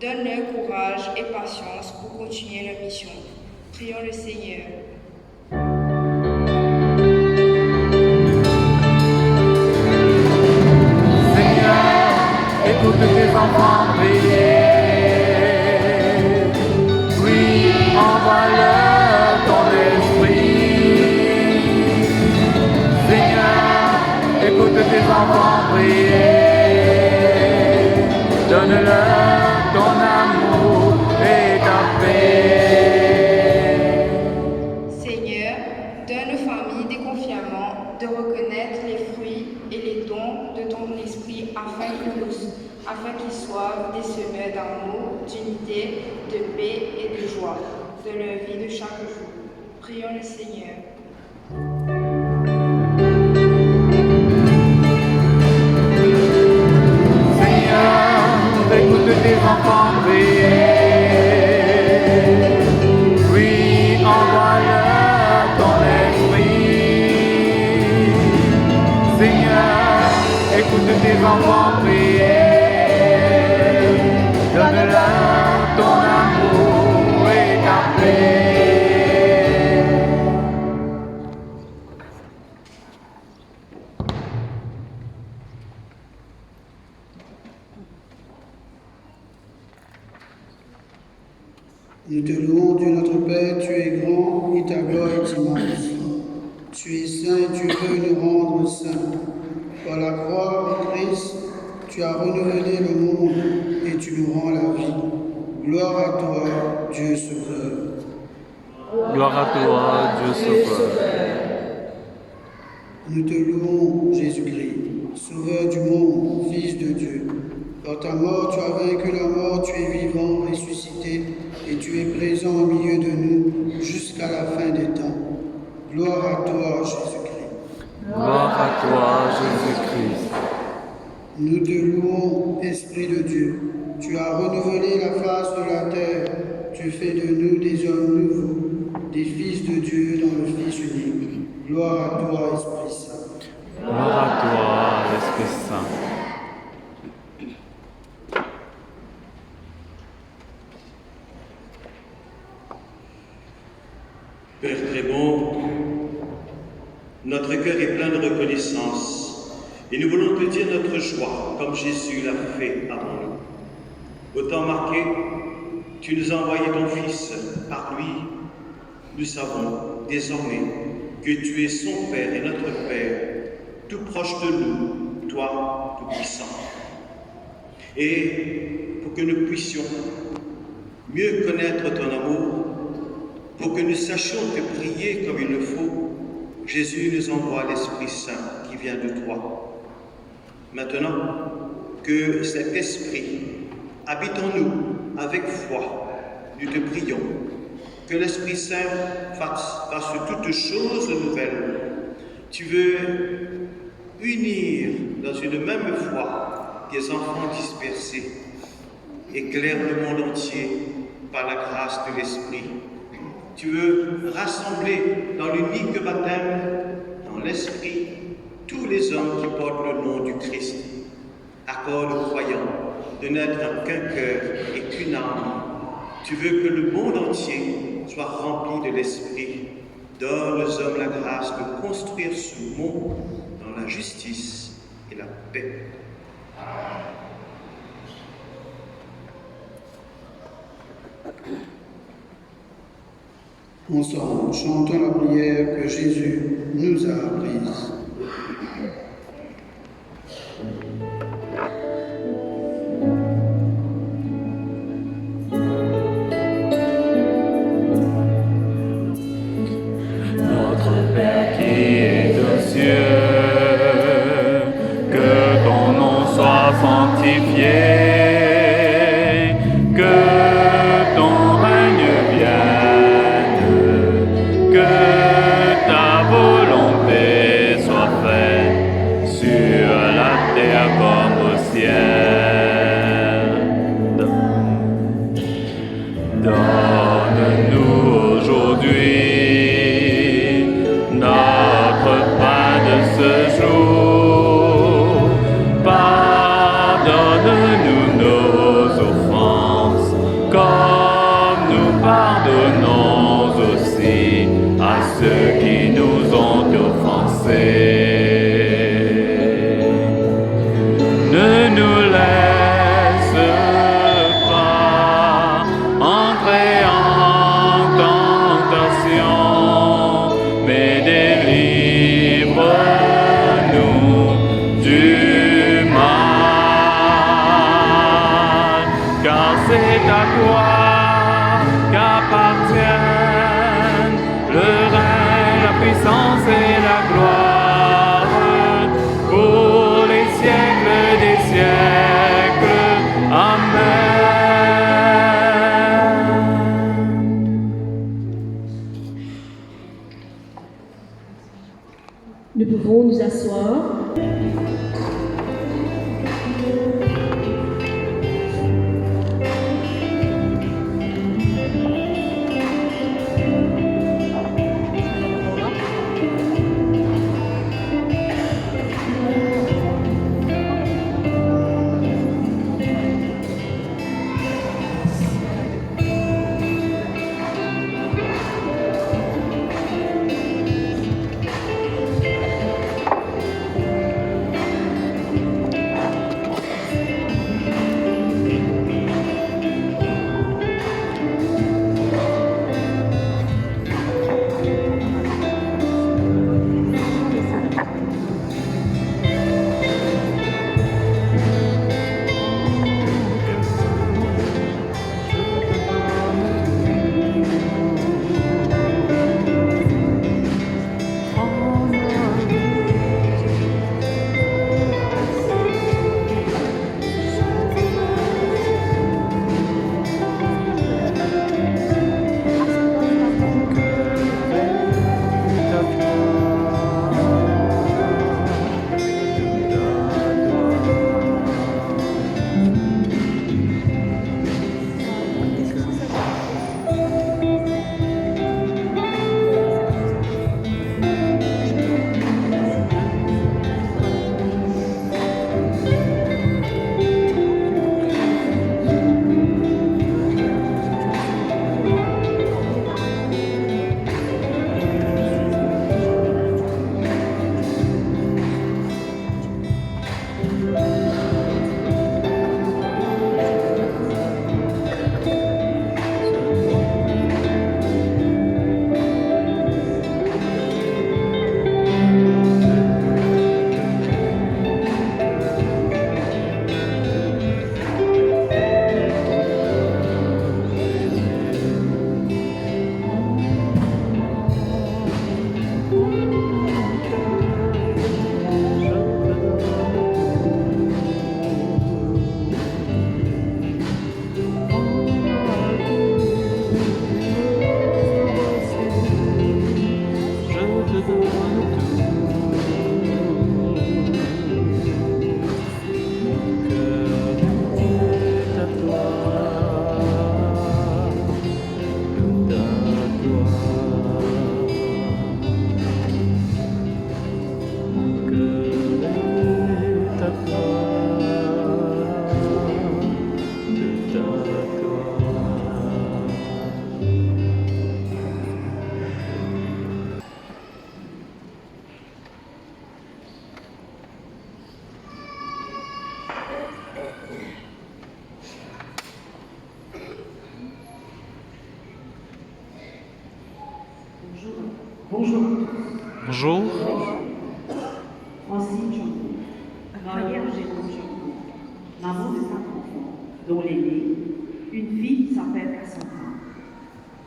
Donne-leur courage et patience pour continuer leur mission. Prions le Seigneur. Seigneur, écoute tes enfants prier. Oui, envoie-leur ton esprit. Seigneur, écoute tes enfants prier. Donne-leur ton amour et ta paix. Seigneur, donne aux familles des confinements de reconnaître les fruits et les dons de ton esprit afin qu'ils soient des semeurs d'amour, d'unité, de paix et de joie de leur vie de chaque jour. Prions le Seigneur. Écoute tes enfants prier. Oui, envoie-leur ton esprit. Seigneur, écoute tes enfants prier. Donne-leur ton amour et ta paix. Nous te louons, Dieu notre Père, tu es grand et ta gloire est immense. Tu es saint et tu veux nous rendre saints. Par la croix en Christ, tu as renouvelé le monde et tu nous rends la vie. Gloire à toi, Dieu sauveur. Gloire à toi, Dieu sauveur. Nous te louons, Jésus-Christ, sauveur du monde, Fils de Dieu. Par ta mort, tu as vaincu la mort, tu es vivant, ressuscité, et tu es présent au milieu de nous jusqu'à la fin des temps. Gloire à toi, Jésus-Christ. Gloire à toi, Jésus-Christ. Nous te louons, Esprit de Dieu. Tu as renouvelé la face de la terre. Tu fais de nous des hommes nouveaux, des fils de Dieu dans le Fils unique. Gloire à toi, Esprit Saint. Gloire à toi, Esprit Saint. Père très bon, notre cœur est plein de reconnaissance et nous voulons te dire notre joie comme Jésus l'a fait avant nous. Au temps marqué, tu nous as envoyé ton Fils. Par lui, nous savons désormais que tu es son Père et notre Père, tout proche de nous, toi, tout-puissant. Et pour que nous puissions mieux connaître ton amour, pour que nous sachions te prier comme il le faut, Jésus nous envoie l'Esprit Saint qui vient de toi. Maintenant, que cet Esprit habite en nous avec foi, nous te prions. Que l'Esprit Saint fasse toutes choses nouvelles. Tu veux unir dans une même foi des enfants dispersés. Éclaire le monde entier par la grâce de l'Esprit. Tu veux rassembler dans l'unique baptême, dans l'Esprit, tous les hommes qui portent le nom du Christ. Accorde aux croyants de n'être qu'un cœur et qu'une âme. Tu veux que le monde entier soit rempli de l'Esprit. Donne aux hommes la grâce de construire ce monde dans la justice et la paix. Ensemble, chantons la prière que Jésus nous a apprise. Notre Père qui es aux cieux, que ton nom soit sanctifié, que ton règne vienne, que ta volonté soit faite sur la terre comme au ciel. Donne-nous aujourd'hui notre pain de ce jour. Pardonne-nous Bonjour. Bonjour. Francine Jean-Paul, Maria Jérôme Jean-Paul, maman de 5 enfants, dont l'aîné, une fille qui s'appelle Cassandra,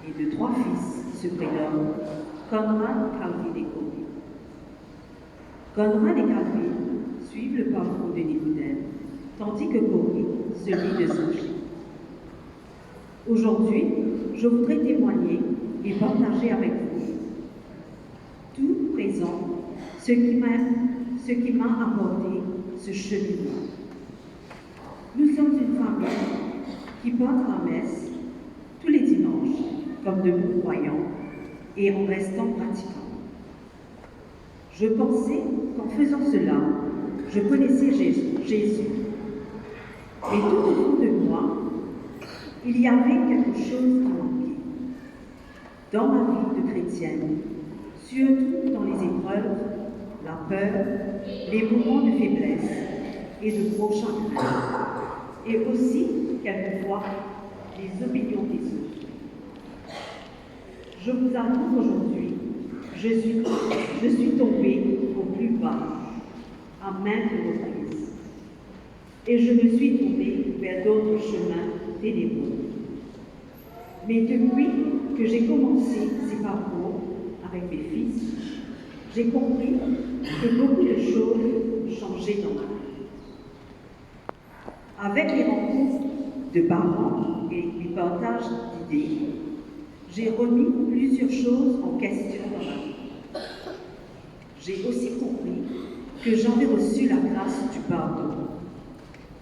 et de 3 fils qui se prénomment Conrad, Calvin et Corey. Conrad et Calvin suivent le parcours de Nicodème, tandis que Corey celui de Saint-Gilles. Aujourd'hui, je voudrais témoigner et partager avec vous tout présent ce qui m'a apporté ce cheminement. Nous sommes une famille qui porte la messe tous les dimanches, comme de bons croyants, et en restant pratiquants. Je pensais qu'en faisant cela, je connaissais Jésus. Mais tout au fond de moi, il y avait quelque chose à manquer. Dans ma vie de chrétienne, surtout dans les épreuves, la peur, les moments de faiblesse et de gros chagrins, et aussi, quelquefois, les opinions des autres. Je vous avoue qu'aujourd'hui, je suis tombée au plus bas, à maintes reprises, et je me suis tournée vers d'autres chemins ténébreux. Mais depuis que j'ai commencé ces parcours avec mes fils, j'ai compris que beaucoup de choses changeaient dans ma vie. Avec les rencontres de parents et les partages d'idées, j'ai remis plusieurs choses en question dans ma vie. J'ai aussi compris que j'avais reçu la grâce du pardon,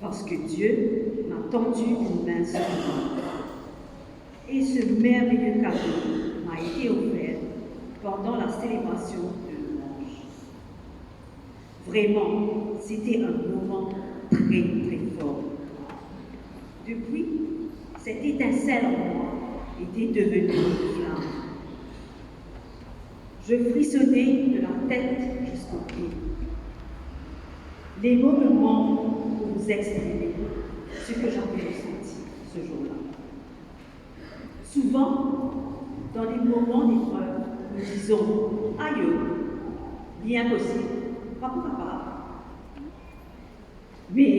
parce que Dieu m'a tendu une main sur moi. Et ce merveilleux cadeau m'a été offert pendant la célébration de louange. Vraiment, c'était un moment très, très fort. Depuis, cette étincelle en moi était devenue une flamme. Je frissonnais de la tête jusqu'aux pieds. Les mots me manquent pour vous exprimer ce que j'avais ressenti ce jour-là. Souvent, dans les moments d'épreuve, nous disons « Aïe, bien possible, papa. » Mais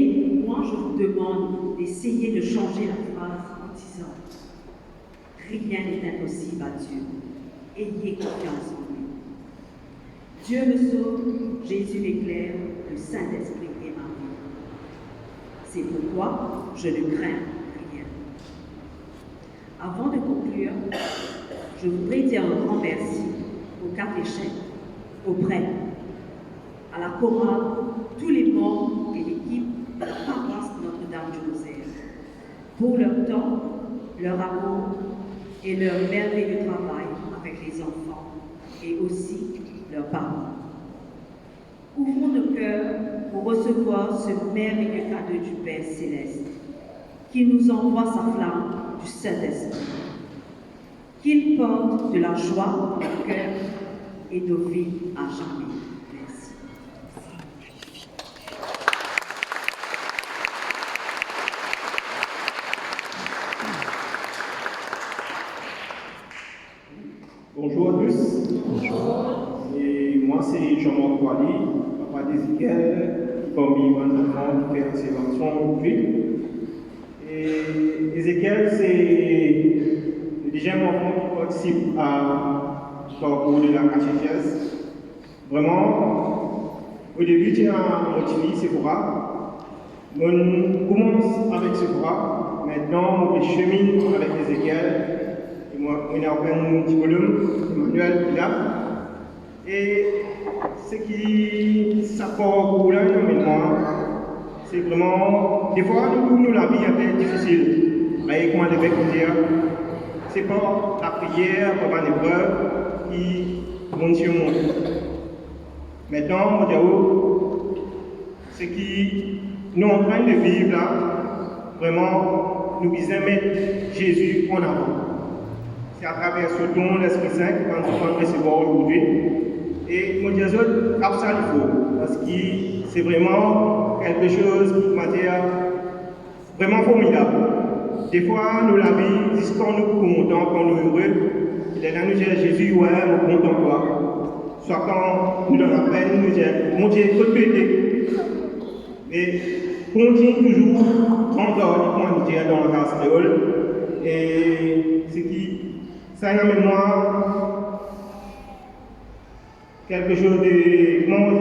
moi, je vous demande d'essayer de changer la phrase en disant « Rien n'est impossible à Dieu. Ayez confiance en lui. Dieu me sauve, Jésus m'éclaire, le Saint-Esprit est ma vie. C'est pourquoi je ne crains rien. » Avant de conclure, je voudrais dire un grand merci aux catéchètes, aux prêtres, à la chorale, tous les membres et l'équipe de la paroisse Notre-Dame du Rosaire pour leur temps, leur amour et leur merveilleux travail avec les enfants et aussi leurs parents. Ouvrons nos cœurs pour recevoir ce merveilleux cadeau du Père Céleste qui nous envoie sa flamme du Saint-Esprit. Qu'il porte de la joie dans nos cœurs et nos vies à jamais. Merci. Bonjour à tous. Bonjour. Et moi, c'est Jean-Marc Wally, papa d'Ézéchiel, parmi mes enfants qui fait intervention aujourd'hui. Et Ézéchiel, c'est le deuxième enfant qui participe à parcours de la catéchèse. Vraiment, au début, tu as motivé Sephora. On commence avec Sephora. Maintenant, on chemine avec Ézéchiel. On a un petit volume, Emmanuel, là. Et ce qui s'apporte pour là, maintenant, c'est vraiment, des fois, nous la vie est un peu difficile. Mais comment je vais dire, c'est pas la prière, pas une épreuve qui monte sur moi. Maintenant, mon Dieu, ce qui nous en train de vivre là, vraiment, nous devons mettre Jésus en avant. C'est à travers ce don de l'Esprit Saint qui va nous recevoir aujourd'hui. Et mon Dieu, ça il faut, parce que c'est vraiment quelque chose qui m'a dit vraiment formidable. Des fois, nous la vie, quand nous sommes contents, quand nous sommes heureux, dernière nous disons Jésus, ouais, mon compte en toi. Soit quand nous le rappelons, nous disons, mon Dieu, il faut te aider. Et continue toujours, encore, nous disons dans la race créole. Et ce qui, ça a en mémoire quelque chose de, comment on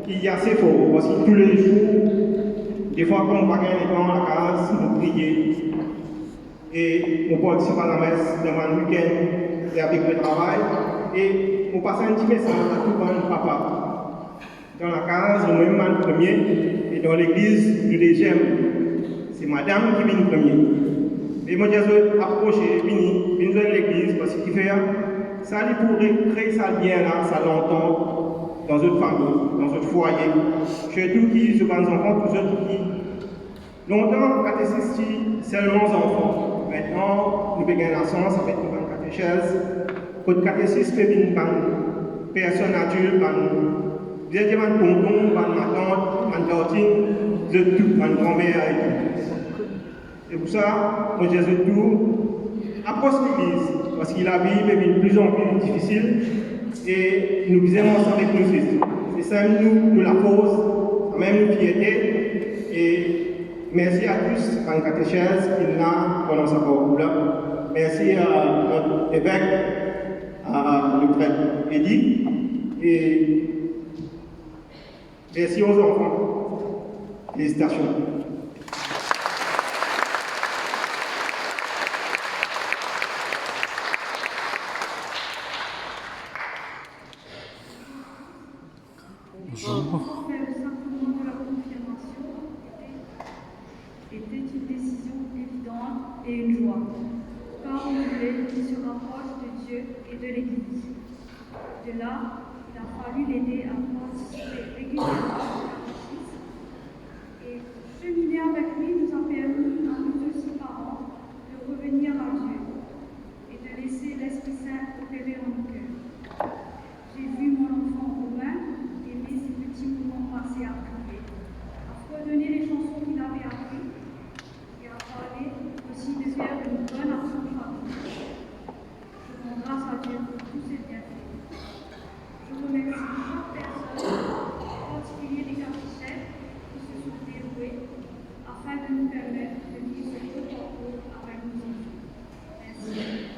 dit, qui est assez fort, parce que tous les jours, des fois quand on va gagner dans la case, nous prions et on participe à la messe devant le week-end et avec le travail et on passe un petit message à tout le monde, papa. Dans la case, nous-mêmes le premier et dans l'église, le deuxième. C'est madame qui vient le premier. Et moi, j'ai approché, venu dans l'église parce qu'il fait ça, il pourrait créer ça lien là, ça l'entend dans notre famille, dans notre foyer. Chez tous qui se prennent enfants, tous ceux qui. Longtemps, catéchisme, seulement enfants. Maintenant, nous avons la chance avec une catéchèse. Notre catéchisme fait une personne adulte, une tonton, une tante, une tantine, de tout, une grand-mère et tout. C'est pour ça, moi, Jésus tout, approche l'église, parce que la vie est de plus en plus difficile et nous aimons ensemble avec nos fils. C'est ça, nous la cause, même nous fierté. Et merci à tous, à la catéchèse qui l'a pendant sa parole. Merci à notre évêque, à le prêtre Eddy, et merci aux enfants. Félicitations. Bonjour. Le sacrement de la confirmation était une décision évidente et une joie, car on voulait qu'il se rapproche de Dieu et de l'Église. De là, il a fallu l'aider à participer régulièrement à la catéchisme. Et cheminer avec lui nous a permis, à nous aussi parents, de revenir à Dieu et de laisser l'Esprit Saint opérer en nos cœurs. J'ai vu mon enfant Romain aimer ces petits moments passés à prier, à redonner les chansons qu'il avait apprises et à parler aussi de faire une bonne action de famille. Je rends grâce à Dieu pour tous ses bienfaits. Je remercie chaque personne, en particulier les catéchètes qui se sont dévoués afin de nous permettre de vivre ce beau parcours avec nos enfants. Merci.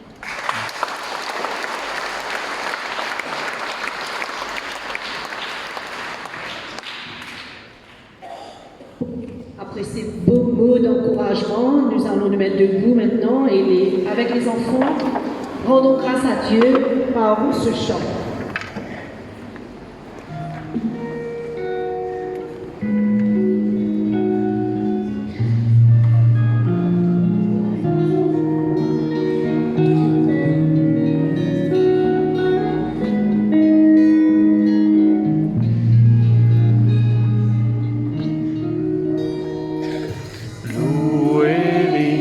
Après ces beaux mots d'encouragement, nous allons nous mettre debout maintenant et avec les enfants, rendons grâce à Dieu par ce chant. Louez-lui,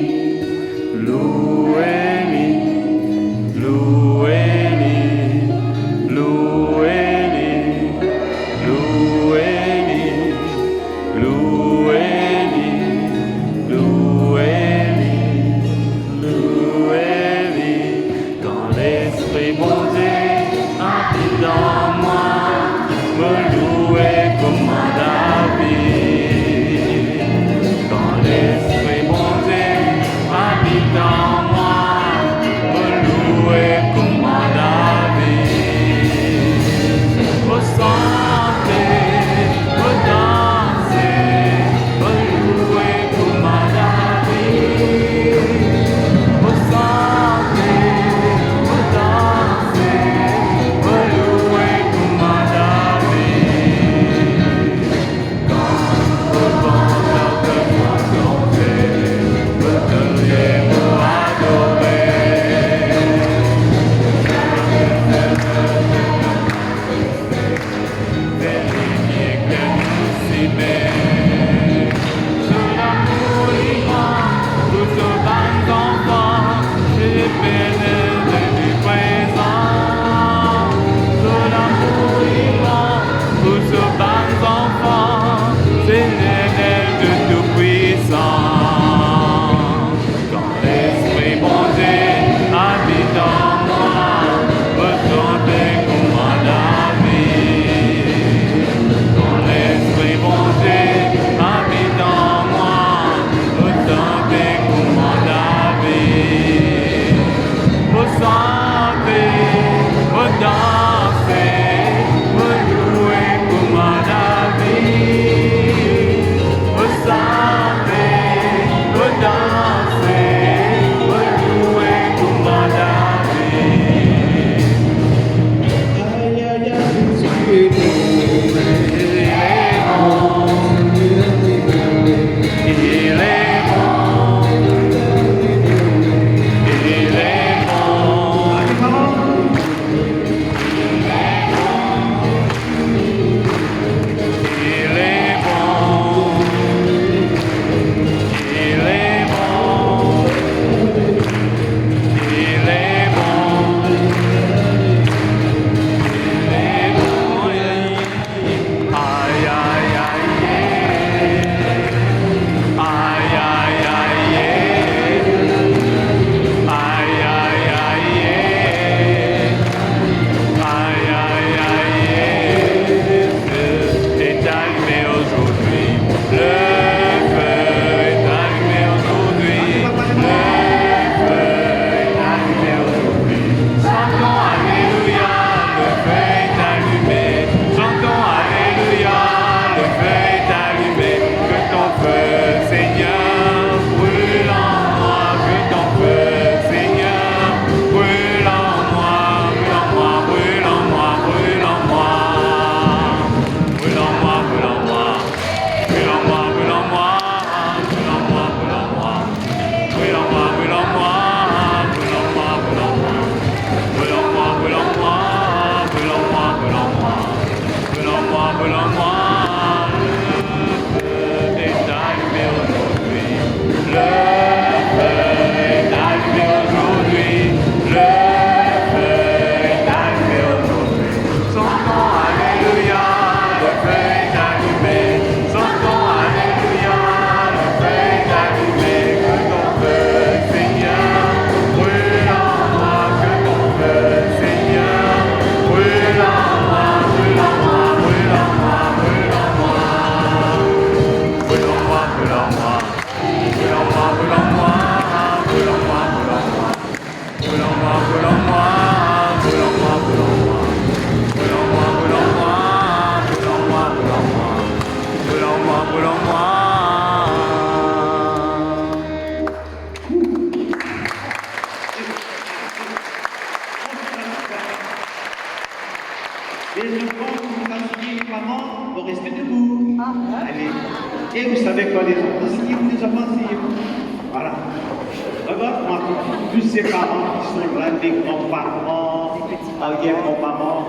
ces parents qui sont là, les grands-parents, arrière-grands-parents,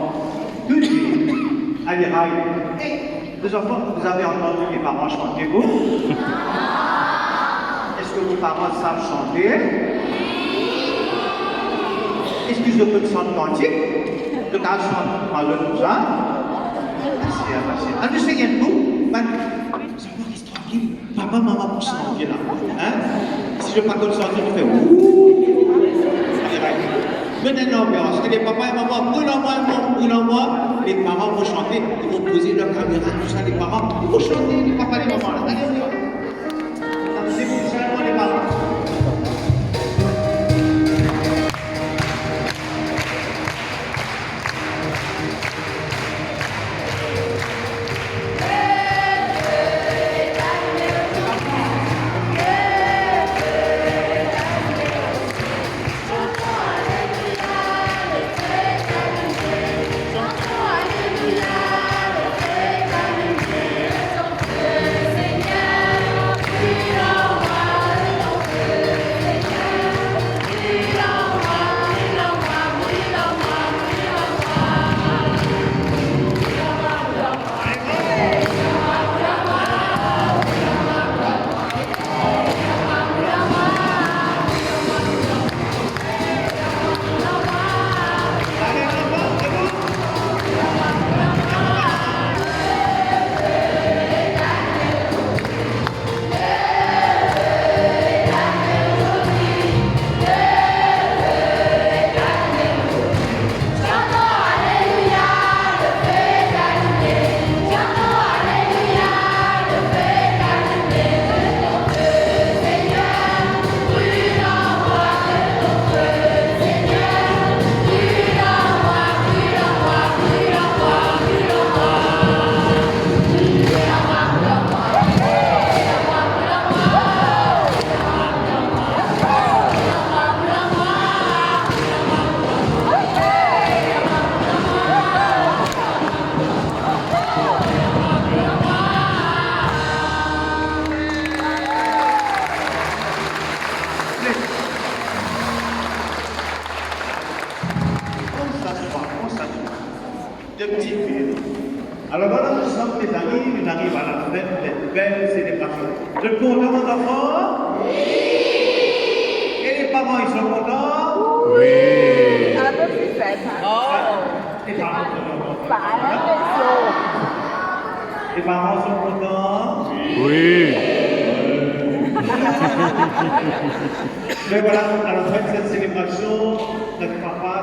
tout de suite, allez, les enfants, vous avez entendu les parents chanter, vous? Est-ce que vos parents savent chanter? Est-ce qu'ils ont fait chanter cantique? Le cas chante par le tout ça? Merci. Alors, je sais qu'il y a tout. Ça va rester tranquille. Papa, maman, pour chanter là. Hein? Si je ne veux pas qu'on chante, je fais ouh. Maintenant, l'ambiance. Et les papas et maman, brûlons-moi. Les parents vont chanter, ils vont poser leur caméra, tout ça, les parents. Ils vont chanter, les papas et les mamans. Allez, on y va. C'est vous, seulement les parents. Alors voilà, nous sommes mes amis, nous arrivons à la fin de cette belle célébration. Vous êtes contents, mes enfants? Oui! Et les parents, ils sont contents? Oui. Un peu plus faible. Oh! Les parents sont contents. Les parents sont contents? Oui. Mais voilà, à la fin de cette célébration, notre papa,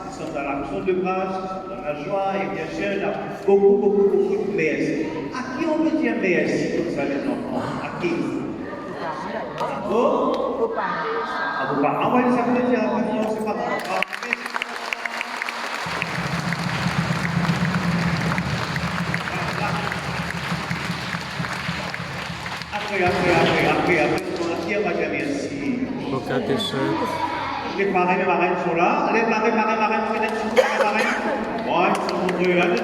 nous sommes dans l'action de grâce, dans la joie, et bien sûr, il y a beaucoup de merci. À qui on veut dire merci comme ça, les enfants? À qui? Aux parents. À vos parents. Envoyez les applaudissements à vos parents, c'est pas grave. Après, on va dire merci. Au catéchète. Les parrains et marraines sont là. Allez, marraines, fenêtres, marraines. Ouais, ils sont nombreux. Allez,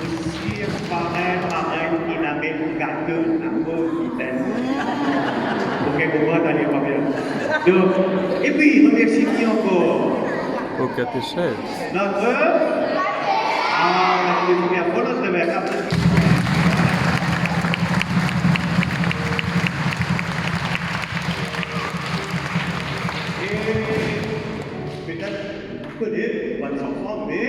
aussi, parrain, il amène un gâteau, un beau vitesse. Ok, vous allez pas bien. Donc, et puis, remercie qui encore? Au catéchète. Notre les premières fois, notre mère. Et peut-être vous connaissez, pas les enfants, mais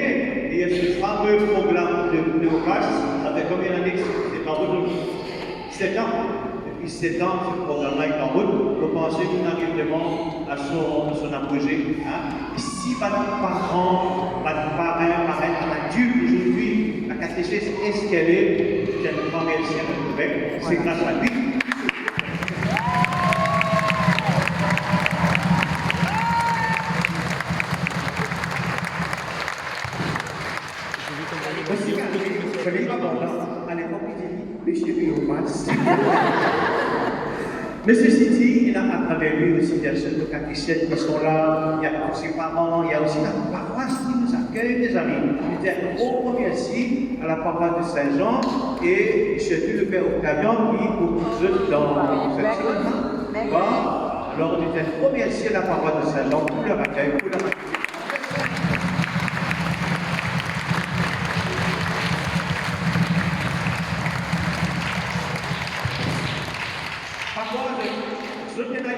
il y a ce fameux programme de classe, ça fait combien d'années que c'est en route? 7 ans. Depuis 7 ans, ce programme-là est en route. Vous pensez qu'on arrive vraiment à son apogée. Hein? Si pas de parents, pas de parrain, pas Dieu aujourd'hui, la catéchèse est ce qu'elle est, je ne pas merci à notre Québec, c'est grâce à lui. Aussi, à l'époque, il dit, monsieur Biomas. Mais ceci dit, il a à travers lui aussi, bien sûr, nos catéchètes qui sont là, il y a tous ses parents, il y a aussi la paroisse qui nous accueille. accueille des amis. Je dis un gros merci à la paroisse de Saint-Jean et surtout le Père Octavian qui vous dans cette semaine. Bon, alors je dis un gros merci à la paroisse de Saint-Jean pour leur accueil, pour leur accueil.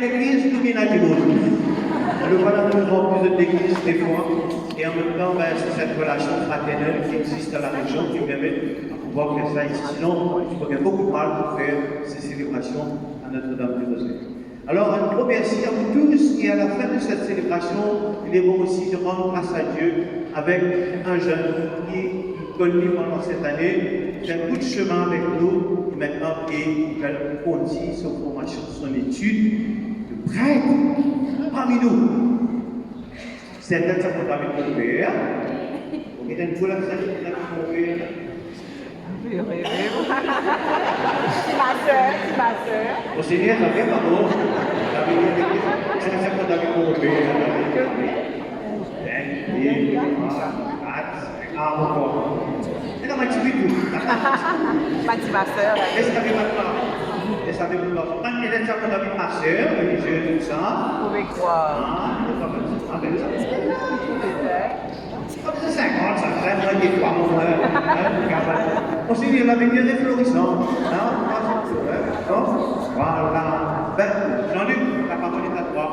L'église, nous venons du monde. Le voilà de plus en plus d'églises des fois, et en même temps, c'est cette relation fraternelle qui existe dans la région qui permet de pouvoir faire ça ici. Sinon, il faudrait beaucoup de mal pour faire ces célébrations à Notre-Dame du Rosaire. Alors, un gros merci à vous tous, et à la fin de cette célébration, il est bon aussi de rendre grâce à Dieu avec un jeune qui connu pendant cette année, fait un bout de chemin avec nous, maintenant, et il va continuer son formation, son étude de prêtre parmi nous. C'est peut-être ça qu'on va avec mon père. On est un peu là, ça qu'on a avec mon père. C'est ma soeur. Au Seigneur, ça fait pas bon. C'est ça qu'on a avec mon père. Encore. Et là, tu vis tout. Ma soeur. Et ça fait maintenant. Et ça fait maintenant. Quand il est ça qu'on a vu ma soeur, je tout ça. Vous pouvez croire. C'est 50, ça fait moins des fois, mon on s'est dit, il avait bien des florissants. Voilà. Jean-Luc, la parole est à toi.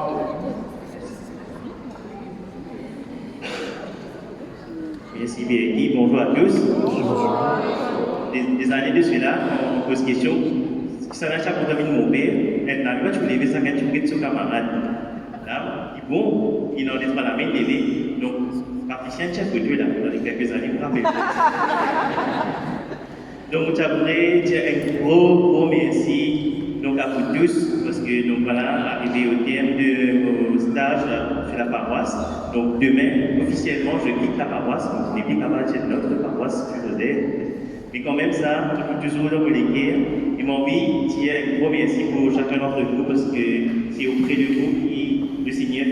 Merci Béréki, bonjour à tous. Des années de cela, on pose question. Ça n'a pas de mon père. Maintenant, tu voulais ça quand tu pries de son camarade. Là, il bon, il en est pas la main télé. Donc, praticien, tu as photo là, dans quelques années, vous rappelez. Donc, tu as voulu dire un gros merci donc à vous tous, parce que donc voilà, arrivé au terme de mon stage sur la paroisse. Donc demain, officiellement, je quitte la paroisse, donc je n'ai plus capable de notre paroisse sur le dé. Mais quand même ça, je suis toujours dans mon équipe. Et mon envie de dire un gros merci pour chacun d'entre vous, parce que c'est auprès de vous que le Seigneur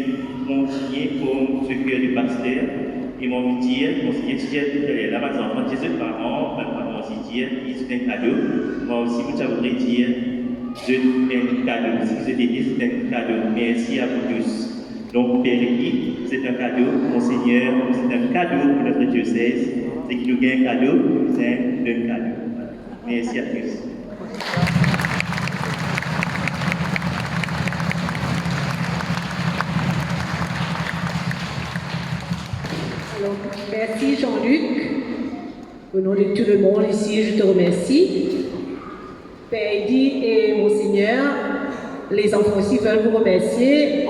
continue pour ce cœur du pasteur. Et mon envie de dire, mon Seigneur, tu dis, là, par exemple, quand je suis parent, mon aussi dire, c'est un cadeau. Moi aussi, vous voudrais dire, c'est un cadeau. Si vous êtes dit, c'est un cadeau. Merci à vous tous. Donc, Père Guy, c'est un cadeau, Monseigneur, c'est un cadeau pour notre diocèse. C'est qu'il nous gagne un cadeau, c'est un cadeau. Merci à tous. Alors, merci Jean-Luc. Au nom de tout le monde ici, je te remercie. Père Eddy et Monseigneur, les enfants aussi veulent vous remercier.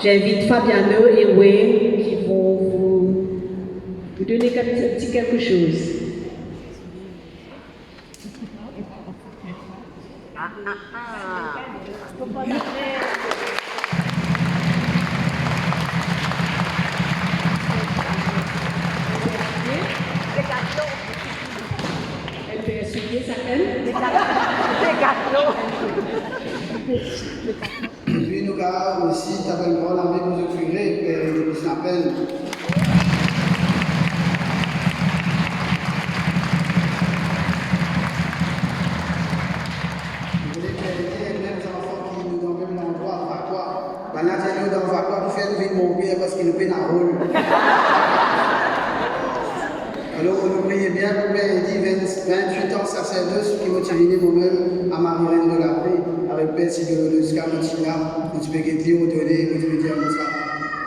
J'invite Fabiano et Wayne qui vont vous donner un petit quelque chose. Elle peut essuyer sa haine. Des gâteaux. Et puis nous avons aussi, tu as une grande armée pour se curer, et qui s'appelle. Vous voulez que les mêmes enfants qui nous donnent même l'endroit, à quoi? Maintenant, c'est nous dans le vacuum pour faire une vie de mon père parce qu'il nous paie un rôle. Alors, on nous priait bien pour Père Eddy, 28 ans sacerdoce, qui m'a tiré moi-même à Marie-Reine de la Paix, avec Père Sidolodos, Camotina, où tu peux guetter, où donner, où tu peux dire comme ça.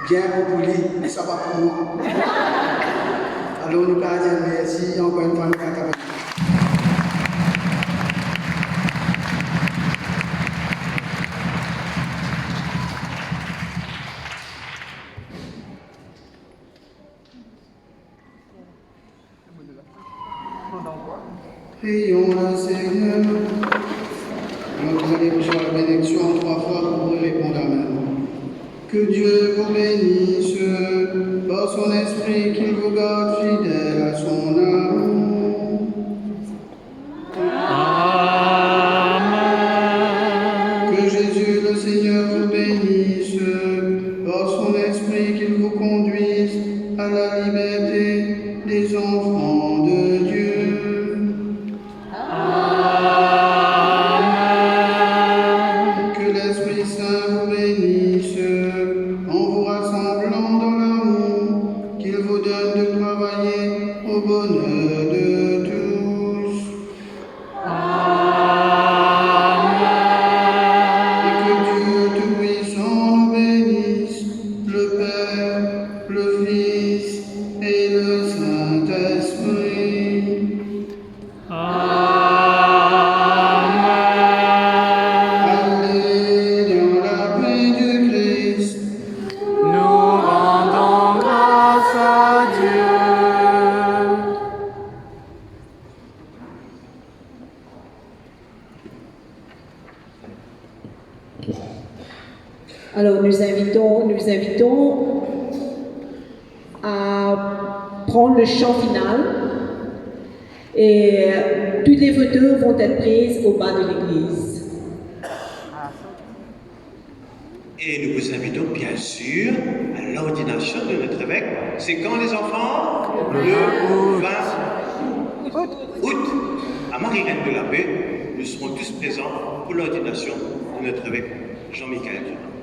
Bien pour lui, mais ça va pour moi. Alors, nous allons dire merci, encore une fois, nous allons Prions le Seigneur. Vous allez recevoir la bénédiction 3 fois pour vous répondre Amen. Que Dieu vous bénisse par son esprit, qu'il vous garde fidèle à son amour. Amen. Que Jésus le Seigneur vous bénisse par son esprit, qu'il vous conduise à la liberté enfants de Dieu. Que l'Esprit Saint vous bénisse en vous rassemblant dans l'amour, qu'il vous donne de travailler au bonheur de tous. Et que Dieu Tout-Puissant nous bénisse, le Père, le Fils et le Saint-Esprit. Allez dans la paix du Christ. Nous rendons grâce à Dieu. Alors nous invitons à prendre le chant final et toutes les photos vont être prises au bas de l'église. Et nous vous invitons bien sûr à l'ordination de notre évêque. C'est quand les enfants? Le 20 août. À Marie-Reine de la Paix, nous serons tous présents pour l'ordination de notre évêque Jean-Michel Durand.